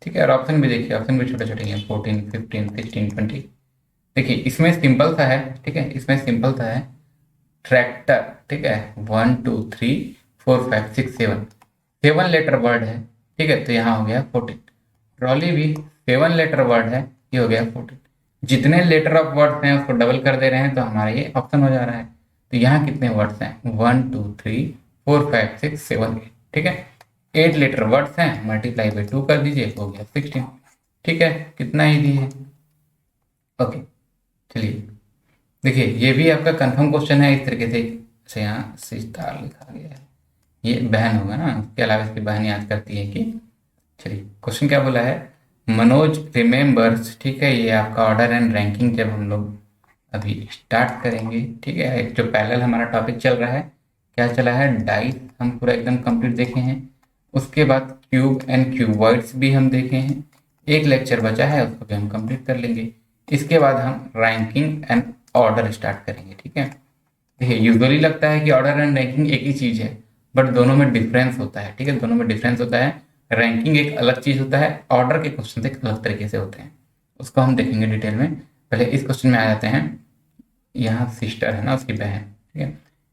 ठीक है, और ऑप्शन भी देखिए, ऑप्शन भी छोटे छोटे हैं, 14, 15, 16, 20। देखिए इसमें सिंपल सा है, ठीक है, इसमें सिंपल सा है, ट्रैक्टर, ठीक है 1 2 3 4 5 6 7, 7 लेटर वर्ड है। ठीक है, तो यहाँ हो गया 14। ट्रॉली भी 7 लेटर वर्ड है, ये हो गया 14। जितने लेटर ऑफ वर्ड्स हैं उसको डबल कर दे रहे हैं तो हमारा ये ऑप्शन हो जा रहा है। तो यहाँ कितने वर्ड्स हैं, 1 2 3 4 5 6 7 8। ठीक है, 8 लेटर वर्ड्स हैं, मल्टीप्लाई बाई 2 कर दीजिए, हो गया 16। ठीक है, कितना ईजी है। ओके, चलिए देखिए ये भी आपका कंफर्म क्वेश्चन है इस तरीके से यहाँ सितार लिखा गया है, ये बहन होगा ना, उसके अलावा इसकी बहन याद करती है कि। चलिए क्वेश्चन क्या बोला है, मनोज रिमेम्बर्स, ठीक है, ये आपका ऑर्डर एंड रैंकिंग जब हम लोग अभी स्टार्ट करेंगे। ठीक है, एक जो पैरेलल हमारा टॉपिक चल रहा है, क्या चला है, डाइस हम पूरा एकदम कंप्लीट देखे हैं, उसके बाद क्यूब एंड क्यूबॉइड्स भी हम देखे हैं, एक लेक्चर बचा है उसको भी हम कंप्लीट कर लेंगे। इसके बाद हम रैंकिंग एंड ऑर्डर स्टार्ट करेंगे। ठीक है, देखिए यूजुअली लगता है कि ऑर्डर एंड रैंकिंग एक ही चीज है, बट दोनों में डिफरेंस होता है। ठीक है, दोनों में डिफरेंस होता है, रैंकिंग एक अलग चीज होता है, ऑर्डर के क्वेश्चन एक अलग तरीके से होते हैं, उसको हम देखेंगे डिटेल में। पहले इस क्वेश्चन में आ जाते हैं, यहाँ सिस्टर है ना, उसकी बहन। ठीक है,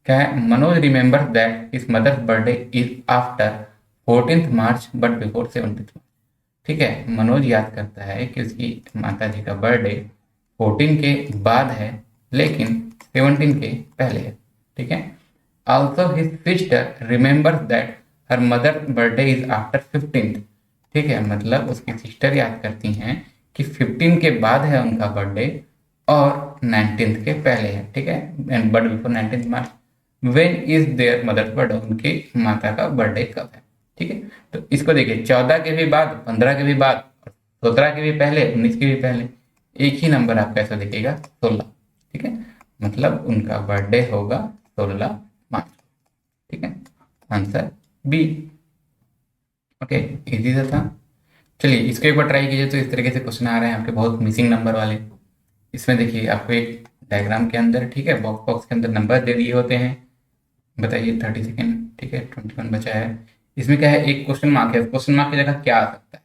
क्या है, Manoj remember that is mother's birthday is after 14 March but before 17 March. ठीक है, मनोज याद करता है कि उसकी माता जी का बर्थडे 14 के बाद है लेकिन 17 के पहले है। ठीक है, also his sister remembers that her mother birthday is after 15। ठीक है, मतलब उसकी सिस्टर याद करती हैं कि 15 के बाद है उनका बर्थडे, और 19th के पहले है, ठीक है, and but before 19th March. When is there mother's birthday, उनकी माता का बर्थडे कब है, ठीक है। तो इसको देखिए 14 के भी बाद, 15 के भी बाद, 17 के भी पहले, 19 के भी पहले, एक ही नंबर आपका ऐसा दिखेगा 16, ठीक है। मतलब उनका बर्थडे होगा 16 मार्च, ठीक है। Answer B. ओके, इजी सा था। चलिए इसको एक बार ट्राई कीजिए। तो इस तरीके से क्वेश्चन आ रहे हैं आपके बहुत मिसिंग नंबर वाले। इसमें देखिए आपको एक डायग्राम के अंदर, ठीक है, बॉक्स बॉक्स के अंदर नंबर दे दिए होते हैं। बताइए 30 सेकेंड, ठीक है, 21 बचा है। इसमें क्या है, एक क्वेश्चन मार्क है, क्वेश्चन मार्क की जगह क्या आ सकता है,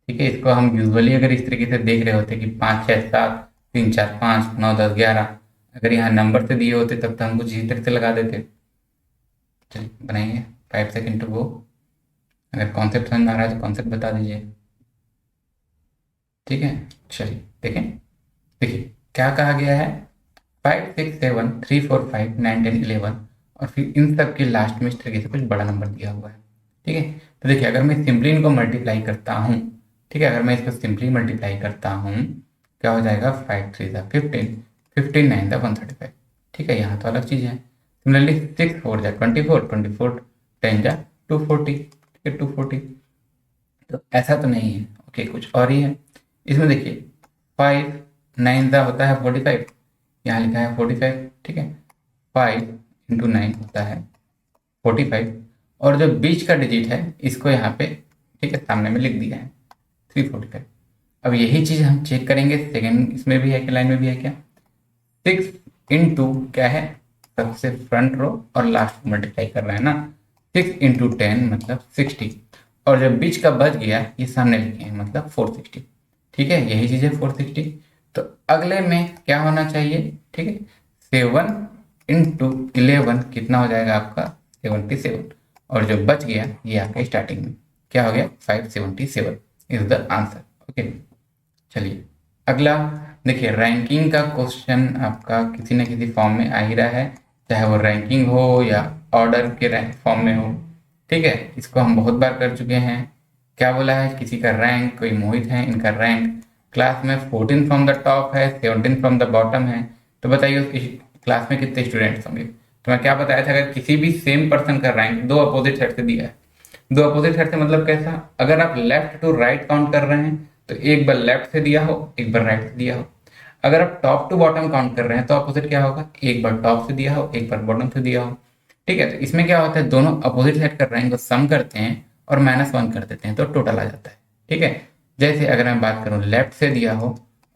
ठीक है। इसको हम यूजुअली अगर इस तरीके से देख रहे होते कि 5 6 7 3 4 5 9 10 11, अगर यहाँ नंबर से दिए होते तब तो हम कुछ इसी तरह से लगा देते। चलिए बनाइए, 5 सेकेंड टू गो। अगर कॉन्सेप्ट समझ में आ रहा है तो कॉन्सेप्ट बता दीजिए, ठीक है। चलिए देखें, देखिए क्या कहा गया है, 5 6 7 3 4 5 9 10 11, और फिर इन सब के लास्ट में इस तरीके से कुछ बड़ा नंबर दिया हुआ है, ठीक है। तो देखिए अगर मैं सिंपली इनको मल्टीप्लाई करता हूँ, ठीक है, अगर मैं इसको सिंपली मल्टीप्लाई करता हूँ, क्या हो जाएगा, 5 3 जा 15, 15 9 जा 135, ठीक है। यहाँ तो अलग चीज़ है। सिमिलरली 6 4 जा 24, 24 10 जा 240, ठीक है, 240। तो ऐसा तो नहीं है, ओके, कुछ और ही है। इसमें देखिए 5 9 ज़ा होता है 45, यहाँ लिखा है 45, ठीक है। 5 इंटू 9 होता है 45, और जो बीच का डिजिट है इसको यहाँ पे, ठीक है, सामने में लिख दिया है 345। अब यही चीज़ हम चेक करेंगे सेकेंड इसमें भी है कि लाइन में भी है क्या। 6 इंटू क्या है, सबसे फ्रंट रो और लास्ट मल्टीप्लाई कर रहे हैं ना, 6 इंटू 10 मतलब 60, और जब बीच का बच गया ये सामने लिखे हैं मतलब 460, ठीक है, यही चीज़ है 460। तो अगले में क्या होना चाहिए, ठीक है, 7 इंटू 11 कितना हो जाएगा आपका 77, और जो बच गया ये आपका स्टार्टिंग में क्या हो गया 577 इज द आंसर, ओके। चलिए अगला देखिए, रैंकिंग का क्वेश्चन आपका किसी न किसी फॉर्म में आ ही रहा है, चाहे वो रैंकिंग हो या ऑर्डर के रैंक फॉर्म में हो, ठीक है। इसको हम बहुत बार कर चुके हैं। क्या बोला है, किसी का रैंक, कोई मोहित है, इनका रैंक क्लास में 14 फ्रॉम द टॉप है, 17 फ्रॉम द बॉटम है। तो बताइए उस क्लास में कितने स्टूडेंट्स होंगे। तो मैं क्या बताया था, अगर किसी भी सेम पर्सन का रैंक दो अपोजिट साइड से दिया है, दो अपोजिट साइड से मतलब कैसा, अगर आप लेफ्ट टू राइट काउंट कर रहे हैं तो एक बार लेफ्ट से दिया हो, एक बार राइट से दिया हो। अगर आप टॉप टू बॉटम काउंट कर रहे हैं तो अपोजिट क्या होगा, एक बार टॉप से दिया हो, एक बार बॉटम से दिया हो, ठीक है। तो इसमें क्या होता है, दोनों अपोजिट साइड का रैंक को सम करते हैं और -1 कर देते हैं तो टोटल आ जाता है, ठीक है। जैसे अगर मैं बात करूं लेफ्ट से दिया हो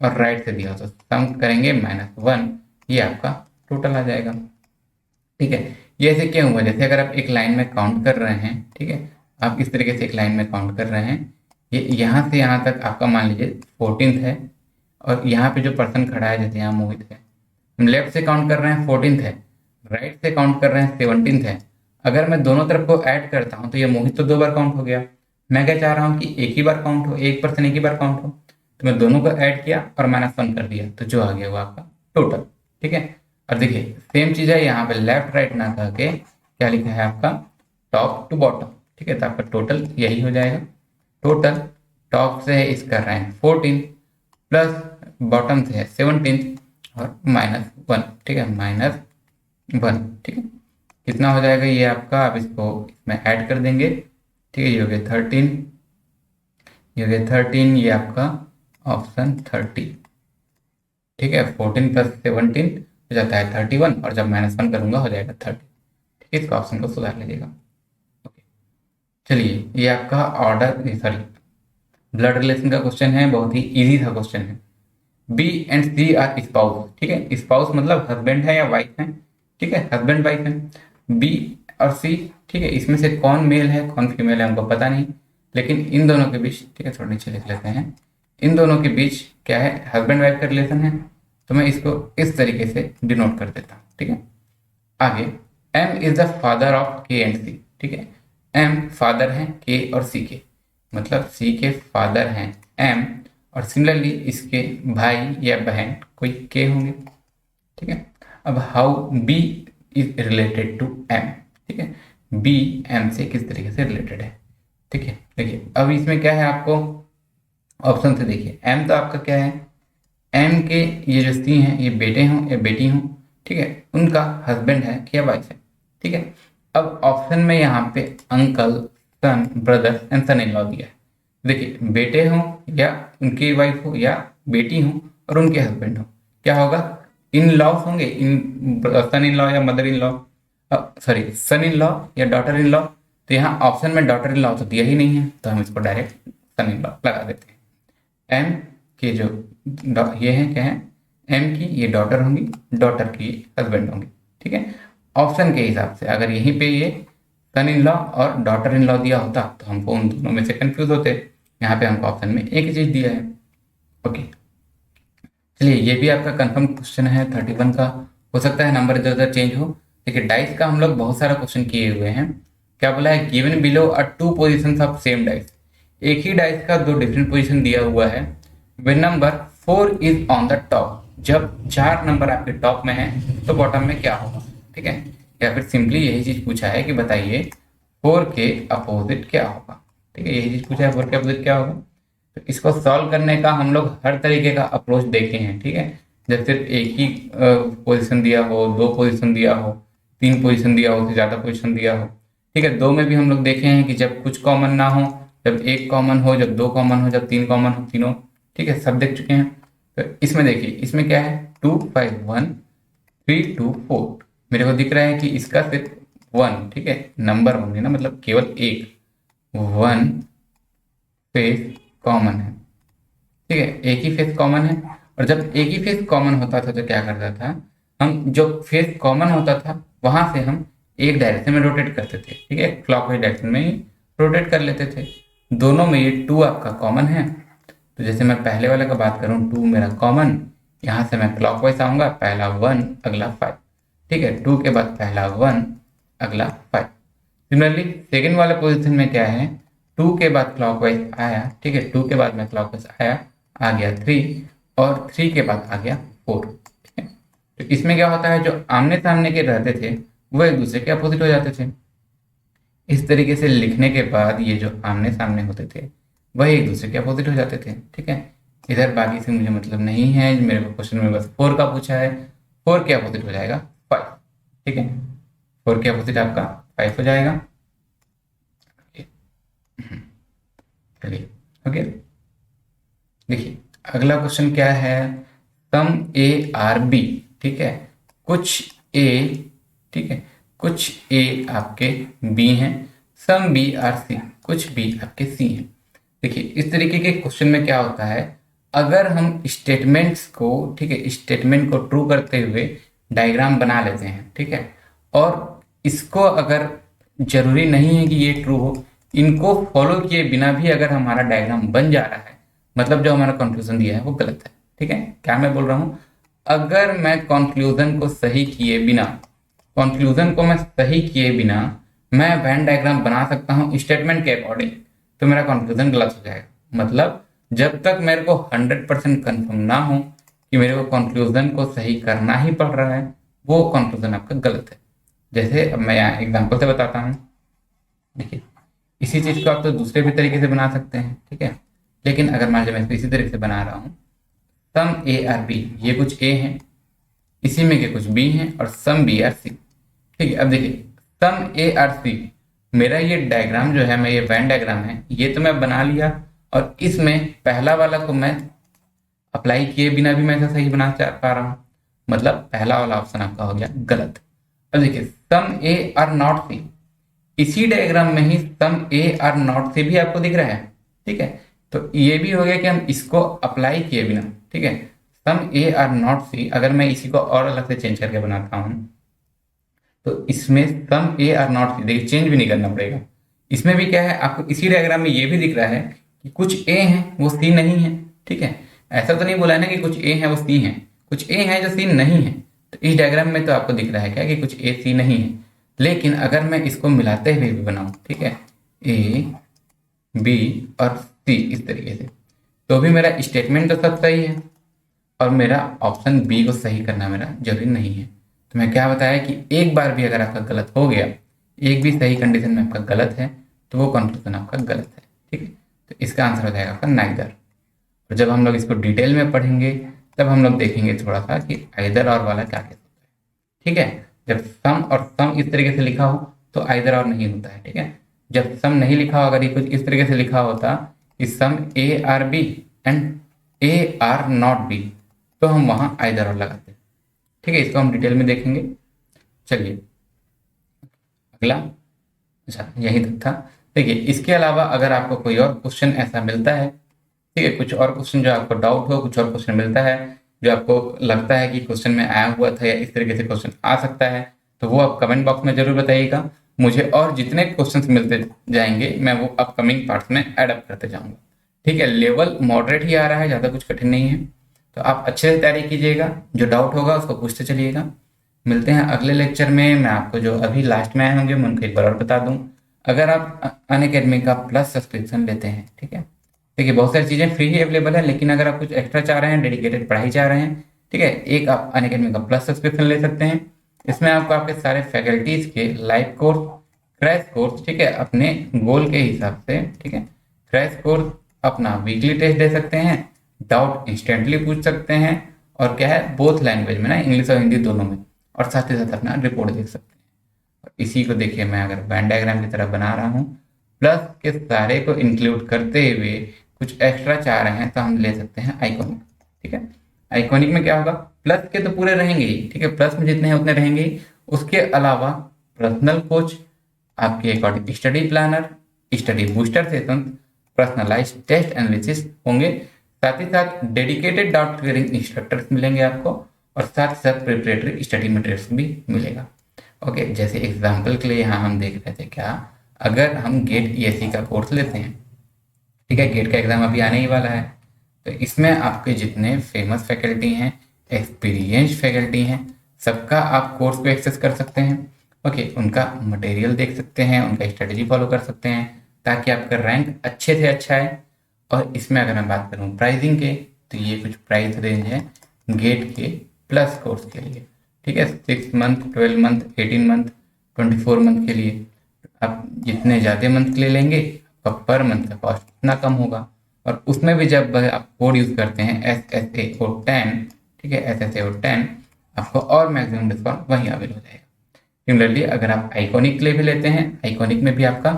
और राइट से दिया हो तो सम करेंगे -1, ये आपका टोटल आ जाएगा, ठीक है। ये ऐसे क्यों हुआ, जैसे अगर आप एक लाइन में काउंट कर रहे हैं, ठीक है, आप इस तरीके से एक लाइन में काउंट कर रहे हैं, ये यहाँ से यहाँ तक आपका मान लीजिए 14th है, और यहाँ पे जो पर्सन खड़ा है जैसे यहाँ मोहित है, हम लेफ्ट से काउंट कर रहे हैं 14th है, राइट से काउंट कर रहे हैं 17th है। अगर मैं दोनों तरफ को ऐड करता हूँ तो ये मोहित तो 2 बार काउंट हो गया। मैं क्या चाह रहा हूँ कि एक ही बार काउंट हो, एक पर्सन एक ही बार काउंट हो, तो मैं दोनों को ऐड किया और -1 कर दिया तो जो आ गया वो आपका टोटल, ठीक है। और देखिए सेम चीज़ है यहाँ पे, लेफ्ट राइट ना कह के क्या लिखा है आपका टॉप टू बॉटम, ठीक है। तो आपका टोटल यही हो जाएगा। टोटल टॉप से है इसका रैंक 14 प्लस बॉटम से है 17 और -1, ठीक है, -1, ठीक है। कितना हो जाएगा ये आपका, आप इसको इसमें ऐड कर देंगे, ठीक है, ये हो गया 13, ये हो गया 13, ये आपका ऑप्शन 30, ठीक है। 14 प्लस 17 हो जाता है 31, और जब -1 करूंगा हो जाएगा 30, ठीक है। इसका ऑप्शन को सुधार लीजिएगा, ओके। चलिए ये आपका ऑर्डर, सॉरी, ब्लड रिलेशन का क्वेश्चन है, बहुत ही इजी सा क्वेश्चन है। B and C are spouse, ठीक है, स्पाउस मतलब हस्बैंड है या वाइफ है, ठीक है, हस्बैंड वाइफ है। बी और सी, ठीक है, इसमें से कौन मेल है कौन फीमेल है हमको पता नहीं, लेकिन इन दोनों के बीच, ठीक है, थोड़ा नीचे लिख लेते हैं, इन दोनों के बीच क्या है, हस्बैंड वाइफ का रिलेशन है। तो मैं इसको इस तरीके से डिनोट कर देता हूँ, ठीक है। आगे M is the father of K and C, ठीक है, एम फादर है के और सी के, मतलब सी के फादर हैं एम, और सिमिलरली इसके भाई या बहन कोई के होंगे, ठीक है। अब how B is related to M, ठीक है, बी एम से किस तरीके से रिलेटेड है, ठीक है। देखिए अब इसमें क्या है, आपको ऑप्शन से देखिए, एम तो आपका क्या है, एम के ये जो सी हैं ये बेटे हों या बेटी हों, ठीक है, उनका हस्बैंड है या वाइफ है, ठीक है। अब ऑप्शन में यहाँ पे uncle, son, brother and son in law दिया है। देखिए बेटे हों या उनकी वाइफ हो या बेटी हो और उनके हस्बैंड हो, क्या होगा, इन लॉस होंगे, इन सन इन लॉ या mother in law, sorry son in law या डॉटर इन लॉ। तो यहाँ ऑप्शन में डॉटर इन लॉ तो दिया ही नहीं है, तो हम इसको डायरेक्ट सन इन लॉ लगा देते हैं। एम के जो ये हैं क्या है, एम की ये डॉटर होंगी, डॉटर की हस्बैंड होंगे, ठीक है। ऑप्शन के हिसाब से अगर यहीं पे ये सन इन लॉ और डॉटर इन लॉ दिया होता तो हमको उन दोनों में से कंफ्यूज होते। यहाँ पे हमको ऑप्शन में एक ही चीज दिया है। ओके, चलिए ये भी आपका कंफर्म क्वेश्चन है 31 का। हो सकता है नंबर इधर उधर चेंज हो। देखिए डाइस का हम लोग बहुत सारा क्वेश्चन किए हुए हैं। क्या बोला है, given below are two positions of same dice. एक ही डाइस का दो डिफरेंट पोजीशन दिया हुआ है। When number 4 is on the top, जब 4 नंबर आपके टॉप में है तो बॉटम में क्या होगा, ठीक है। या फिर सिंपली यही चीज पूछा है कि बताइए 4 के अपोजिट क्या होगा, ठीक है। यही चीज पूछा है 4 के अपोजिट क्या होगा। तो इसको सॉल्व करने का हम लोग हर तरीके का अप्रोच देखे हैं, ठीक है। जब सिर्फ एक ही पोजीशन दिया हो, 2 पोजीशन दिया हो, 3 पोजीशन दिया हो, से ज़्यादा पोजीशन दिया हो, ठीक है। 2 में भी हम लोग देखे हैं कि जब कुछ कॉमन ना हो, जब एक कॉमन हो, जब 2 कॉमन हो, जब 3 कॉमन हो, तीनों, ठीक है, सब देख चुके हैं। तो इसमें देखिए, इसमें क्या है 2 5 1 3 2 4, मेरे को दिख रहा है कि इसका सिर्फ 1, ठीक है, नंबर होंगे ना, मतलब केवल एक 1 फेस कॉमन है, ठीक है, एक ही फेस कॉमन है। और जब एक ही फेस कॉमन होता था तो क्या करता था, हम जो फेस कॉमन होता था वहां से हम एक डायरेक्शन में रोटेट करते थे, ठीक है, क्लॉकवाइज डायरेक्शन में ही रोटेट कर लेते थे। दोनों में ये 2 आपका कॉमन है। तो जैसे मैं पहले वाले का बात करूं, 2 मेरा कॉमन, यहाँ से मैं क्लॉकवाइज आऊंगा, पहला 1 अगला 5, ठीक है, 2 के बाद पहला 1 अगला 5। सिमिलरली सेकेंड वाले पोजिशन में क्या है, 2 के बाद क्लॉकवाइज आया, ठीक है, 2 के बाद में क्लॉकवाइज आया, आ गया 3 और 3 के बाद आ गया 4, ठीक है। तो इसमें क्या होता है, जो आमने सामने के रहते थे वो एक दूसरे के अपोजिट हो जाते थे। इस तरीके से लिखने के बाद ये जो आमने सामने होते थे वह एक दूसरे के अपोजिट हो जाते थे, ठीक है। इधर बाकी से मुझे मतलब नहीं है, मेरे को क्वेश्चन में बस 4 का पूछा है, 4 के अपोजिट हो जाएगा 5, ठीक है, 4 के अपोजिट आपका 5 हो जाएगा। चलिए हो गया। देखिए अगला क्वेश्चन क्या है, सम ए आर बी, ठीक है, कुछ ए, ठीक है, कुछ ए आपके बी हैं, सम बी आर सी, कुछ बी आपके सी हैं। देखिए इस तरीके के क्वेश्चन में क्या होता है, अगर हम स्टेटमेंट्स को, ठीक है, स्टेटमेंट को ट्रू करते हुए डायग्राम बना लेते हैं, ठीक है, और इसको अगर जरूरी नहीं है कि ये ट्रू हो, इनको फॉलो किए बिना भी अगर हमारा डायग्राम बन जा रहा है, मतलब जो हमारा कंक्लूजन दिया है वो गलत है, ठीक है। क्या मैं बोल रहा हूं, अगर मैं कंक्लूजन को सही किए बिना, कंक्लूजन को मैं सही किए बिना मैं वेन डायग्राम बना सकता हूं स्टेटमेंट के अकॉर्डिंग, तो मेरा कंक्लूजन गलत हो जाएगा। मतलब जब तक मेरे को 100% कंफर्म ना हो कि मेरे को कंक्लूजन को सही करना ही पड़ रहा है, वो कंक्लूजन आपका गलत है। जैसे अब मैं यहाँ एग्जाम्पल से बताता हूँ। देखिए इसी चीज को आप तो दूसरे भी तरीके से बना सकते हैं, ठीक है, लेकिन अगर मान लीजिए मैं इसको इसी तरीके से बना रहा हूँ, सम ए आर बी, ये कुछ ए हैं, इसी में के कुछ बी हैं और सम बी आर सी, ठीक है। अब देखिए सम ए आर सी, मेरा ये डायग्राम जो है, मैं ये वेन डायग्राम है, ये तो मैं बना लिया, और इसमें पहला वाला को मैं अप्लाई किए बिना भी मैं ऐसा सही बना पा रहा हूँ, मतलब पहला वाला ऑप्शन आपका हो गया गलत। अब देखिए सम ए आर नॉट सी, इसी डायग्राम में ही सम ए आर नॉट सी भी आपको दिख रहा है, ठीक है। तो ये भी हो गया कि हम इसको अप्लाई किए बिना, ठीक है, सम ए आर नॉट सी, अगर मैं इसी को और अलग से चेंज करके बनाता हूं तो इसमें सम ए आर नॉट सी, देखिए चेंज भी नहीं करना पड़ेगा। इसमें भी क्या है, आपको इसी डायग्राम में ये भी दिख रहा है कि कुछ ए हैं वो सी नहीं है, ठीक है। ऐसा तो नहीं बोला है ना कि कुछ ए है वो सी है, कुछ ए है जो सी नहीं है। तो इस डायग्राम में तो आपको दिख रहा है क्या कि कुछ ए सी नहीं है, लेकिन अगर मैं इसको मिलाते हुए भी बनाऊं, ठीक है, ए बी और सी इस तरीके से, तो भी मेरा स्टेटमेंट तो सब सही है और मेरा ऑप्शन बी को सही करना मेरा जरूरी नहीं है। तो मैं क्या बताया कि एक बार भी अगर आपका गलत हो गया, एक भी सही कंडीशन में आपका गलत है, तो वो कंक्लूजन आपका गलत है, ठीक है। तो इसका आंसर हो जाएगा आपका नाइदर। और जब हम लोग इसको डिटेल में पढ़ेंगे तब हम लोग देखेंगे थोड़ा सा कि आइदर और वाला क्या कहता है। ठीक है, जब सम और सम इस तरीके से लिखा हो तो आइदर और नहीं होता है। ठीक है, जब सम नहीं लिखा हो, अगर ये कुछ इस तरीके से लिखा होता कि some A are B and A are not B, तो हम वहाँ आइदर और लगाते हैं। ठीक है, इसको हम डिटेल में देखेंगे। चलिए अगला, अच्छा यही तक था। देखिए इसके अलावा अगर आपको कोई और क्वेश्चन ऐसा मिलता है, ठीक है, कुछ और क्वेश्चन जो आपको डाउट हो, कुछ और क्वेश्चन मिलता है जो आपको लगता है कि क्वेश्चन में आया हुआ था या इस तरीके से क्वेश्चन आ सकता है, तो वो आप कमेंट बॉक्स में जरूर बताइएगा मुझे, और जितने क्वेश्चंस मिलते जाएंगे मैं वो अपकमिंग पार्ट्स में एडअप करते जाऊंगा। ठीक है, लेवल मॉडरेट ही आ रहा है, ज़्यादा कुछ कठिन नहीं है, तो आप अच्छे से तैयारी कीजिएगा, जो डाउट होगा उसको पूछते चलिएगा। मिलते हैं अगले लेक्चर में। मैं आपको जो अभी लास्ट में आए होंगे मैं उनको एक बार और बता दूं, अगर आप अनअकैडमी का प्लस सब्सक्रिप्शन लेते हैं, ठीक है, देखिए बहुत सारी चीज़ें फ्री ही अवेलेबल है, लेकिन अगर आप कुछ एक्स्ट्रा चाह रहे हैं, डेडिकेटेड पढ़ाई चाह रहे हैं, ठीक है, एक आप अनअकैडमी का प्लस सब्सक्रिप्शन ले सकते हैं। इसमें आपको आपके सारे फैकल्टीज के लाइव कोर्स, क्रैश कोर्स, ठीक है, अपने गोल के हिसाब से, ठीक है, क्रैश कोर्स, अपना वीकली टेस्ट दे सकते हैं, डाउट इंस्टेंटली पूछ सकते हैं, और क्या है बोथ लैंग्वेज में ना, इंग्लिश और हिंदी दोनों में, और साथ ही साथ अपना रिपोर्ट देख सकते हैं। और इसी को देखिए मैं अगर वेन डायग्राम की तरह बना रहा हूँ, प्लस के सारे को इंक्लूड करते हुए कुछ एक्स्ट्रा चाह रहे हैं तो हम ले सकते हैं आइकॉनिक। ठीक है, आइकॉनिक में क्या होगा, प्लस के तो पूरे रहेंगे ही, ठीक है, प्लस में जितने हैं उतने रहेंगे ही, उसके अलावा पर्सनल कोच, आपके according study planner, study booster session, personalize test analysis होंगे, साथ ही साथ डेडिकेटेड डाउट क्लियरिंग इंस्ट्रक्टर्स मिलेंगे आपको, और साथ ही साथ प्रिपरेटरी स्टडी मटेरियल्स भी मिलेगा। ओके, जैसे एग्जाम्पल के लिए यहाँ हम देख रहे थे, क्या अगर हम गेट ईएससी का कोर्स लेते हैं, ठीक है, गेट का एग्जाम अभी आने ही वाला है, तो इसमें आपके जितने फेमस फैकल्टी हैं, एक्सपीरियंस फैकल्टी हैं, सबका आप कोर्स को एक्सेस कर सकते हैं। ओके, उनका मटेरियल देख सकते हैं, उनका स्ट्रेटेजी फॉलो कर सकते हैं, ताकि आपका रैंक अच्छे से अच्छा है। और इसमें अगर मैं बात करूँ प्राइसिंग के, तो ये कुछ प्राइस रेंज है गेट के प्लस कोर्स के लिए। ठीक है, 6 मंथ, 12 मंथ, 18 मंथ, 24 मंथ के लिए आप जितने ज़्यादा मंथ के लिए लेंगे, आपका पर मंथ का कॉस्ट उतना कम होगा। और उसमें भी जब आप कोड यूज़ करते हैं SSAO10, ठीक है, SSAO10, आपको और मैक्सिमम डिस्काउंट वहीं अवेल हो जाएगा। सिमिलरली अगर आप आइकॉनिक के लिए भी लेते हैं, आइकॉनिक में भी आपका,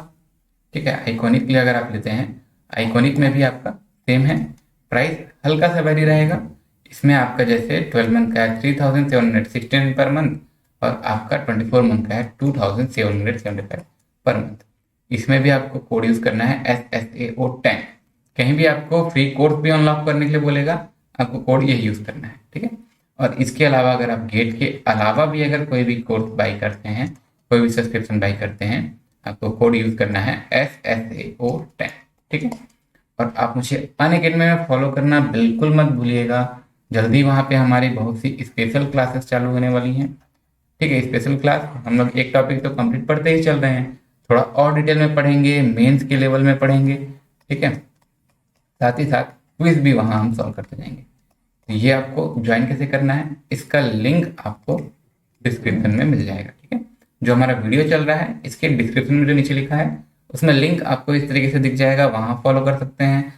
ठीक है, आइकॉनिक के लिए अगर आप लेते हैं, आइकॉनिक में भी आपका सेम है, प्राइस हल्का सा वेरी रहेगा। इसमें आपका जैसे 12 मंथ का है 3716 पर मंथ, और आपका 24 मंथ का है 2775 पर मंथ। इसमें भी आपको कोड यूज़ करना है SSAO10। कहीं भी आपको फ्री कोर्स भी अनलॉक करने के लिए बोलेगा, आपको कोड यही यूज़ करना है। ठीक है, और इसके अलावा अगर आप गेट के अलावा भी अगर कोई भी कोर्स बाई करते हैं, कोई भी सब्सक्रिप्शन बाई करते हैं, आपको कोड यूज़ करना है SSAO10। ठीक है, और आप मुझे अनअकैडमी में फॉलो करना बिल्कुल मत भूलिएगा। जल्दी वहाँ पे हमारी बहुत सी स्पेशल क्लासेस चालू होने वाली हैं। ठीक है, स्पेशल क्लास हम लोग एक टॉपिक तो कंप्लीट पढ़ते ही चल रहे हैं, थोड़ा और डिटेल में पढ़ेंगे, मेंस के लेवल में पढ़ेंगे। ठीक है, साथ ही साथ क्विज भी वहाँ हम सॉल्व करते जाएंगे। तो ये आपको ज्वाइन कैसे करना है, इसका लिंक आपको डिस्क्रिप्शन में मिल जाएगा। ठीक है, जो हमारा वीडियो चल रहा है इसके डिस्क्रिप्शन में जो नीचे लिखा है उसमें लिंक आपको इस तरीके से दिख जाएगा, वहाँ फॉलो कर सकते हैं।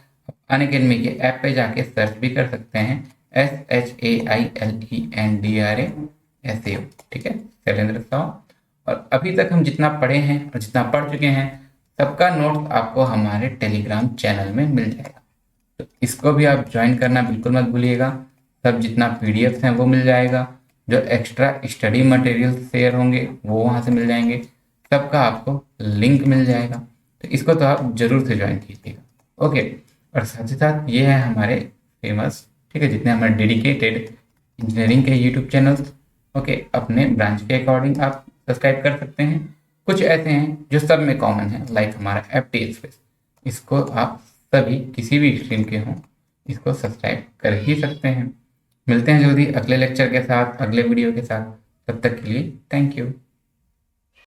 अनअकैडमी के ऐप पे जाके सर्च भी कर सकते हैं SHAILENDRASAO, ठीक है, शैलेंद्र साव। और अभी तक हम जितना पढ़े हैं और जितना पढ़ चुके हैं, सबका नोट्स आपको हमारे टेलीग्राम चैनल में मिल जाएगा, तो इसको भी आप ज्वाइन करना बिल्कुल मत भूलिएगा। सब जितना PDFs हैं वो मिल जाएगा, जो एक्स्ट्रा स्टडी मटेरियल शेयर होंगे वो वहाँ से मिल जाएंगे, सबका आपको लिंक मिल जाएगा। तो इसको तो आप जरूर से ज्वाइन कीजिएगा। ओके, और साथ ही साथ ये है हमारे फेमस, ठीक है, जितने हमारे डेडिकेटेड इंजीनियरिंग के यूट्यूब चैनल्स, ओके, अपने ब्रांच के अकॉर्डिंग आप सब्सक्राइब कर सकते हैं। कुछ ऐसे हैं जो सब में कॉमन है, लाइक हमारा FT एक्सप्रेस, इसको आप सभी किसी भी स्ट्रीम के हों इसको सब्सक्राइब कर ही सकते हैं। मिलते हैं जल्दी अगले लेक्चर के साथ, अगले वीडियो के साथ, तब तक के लिए थैंक यू।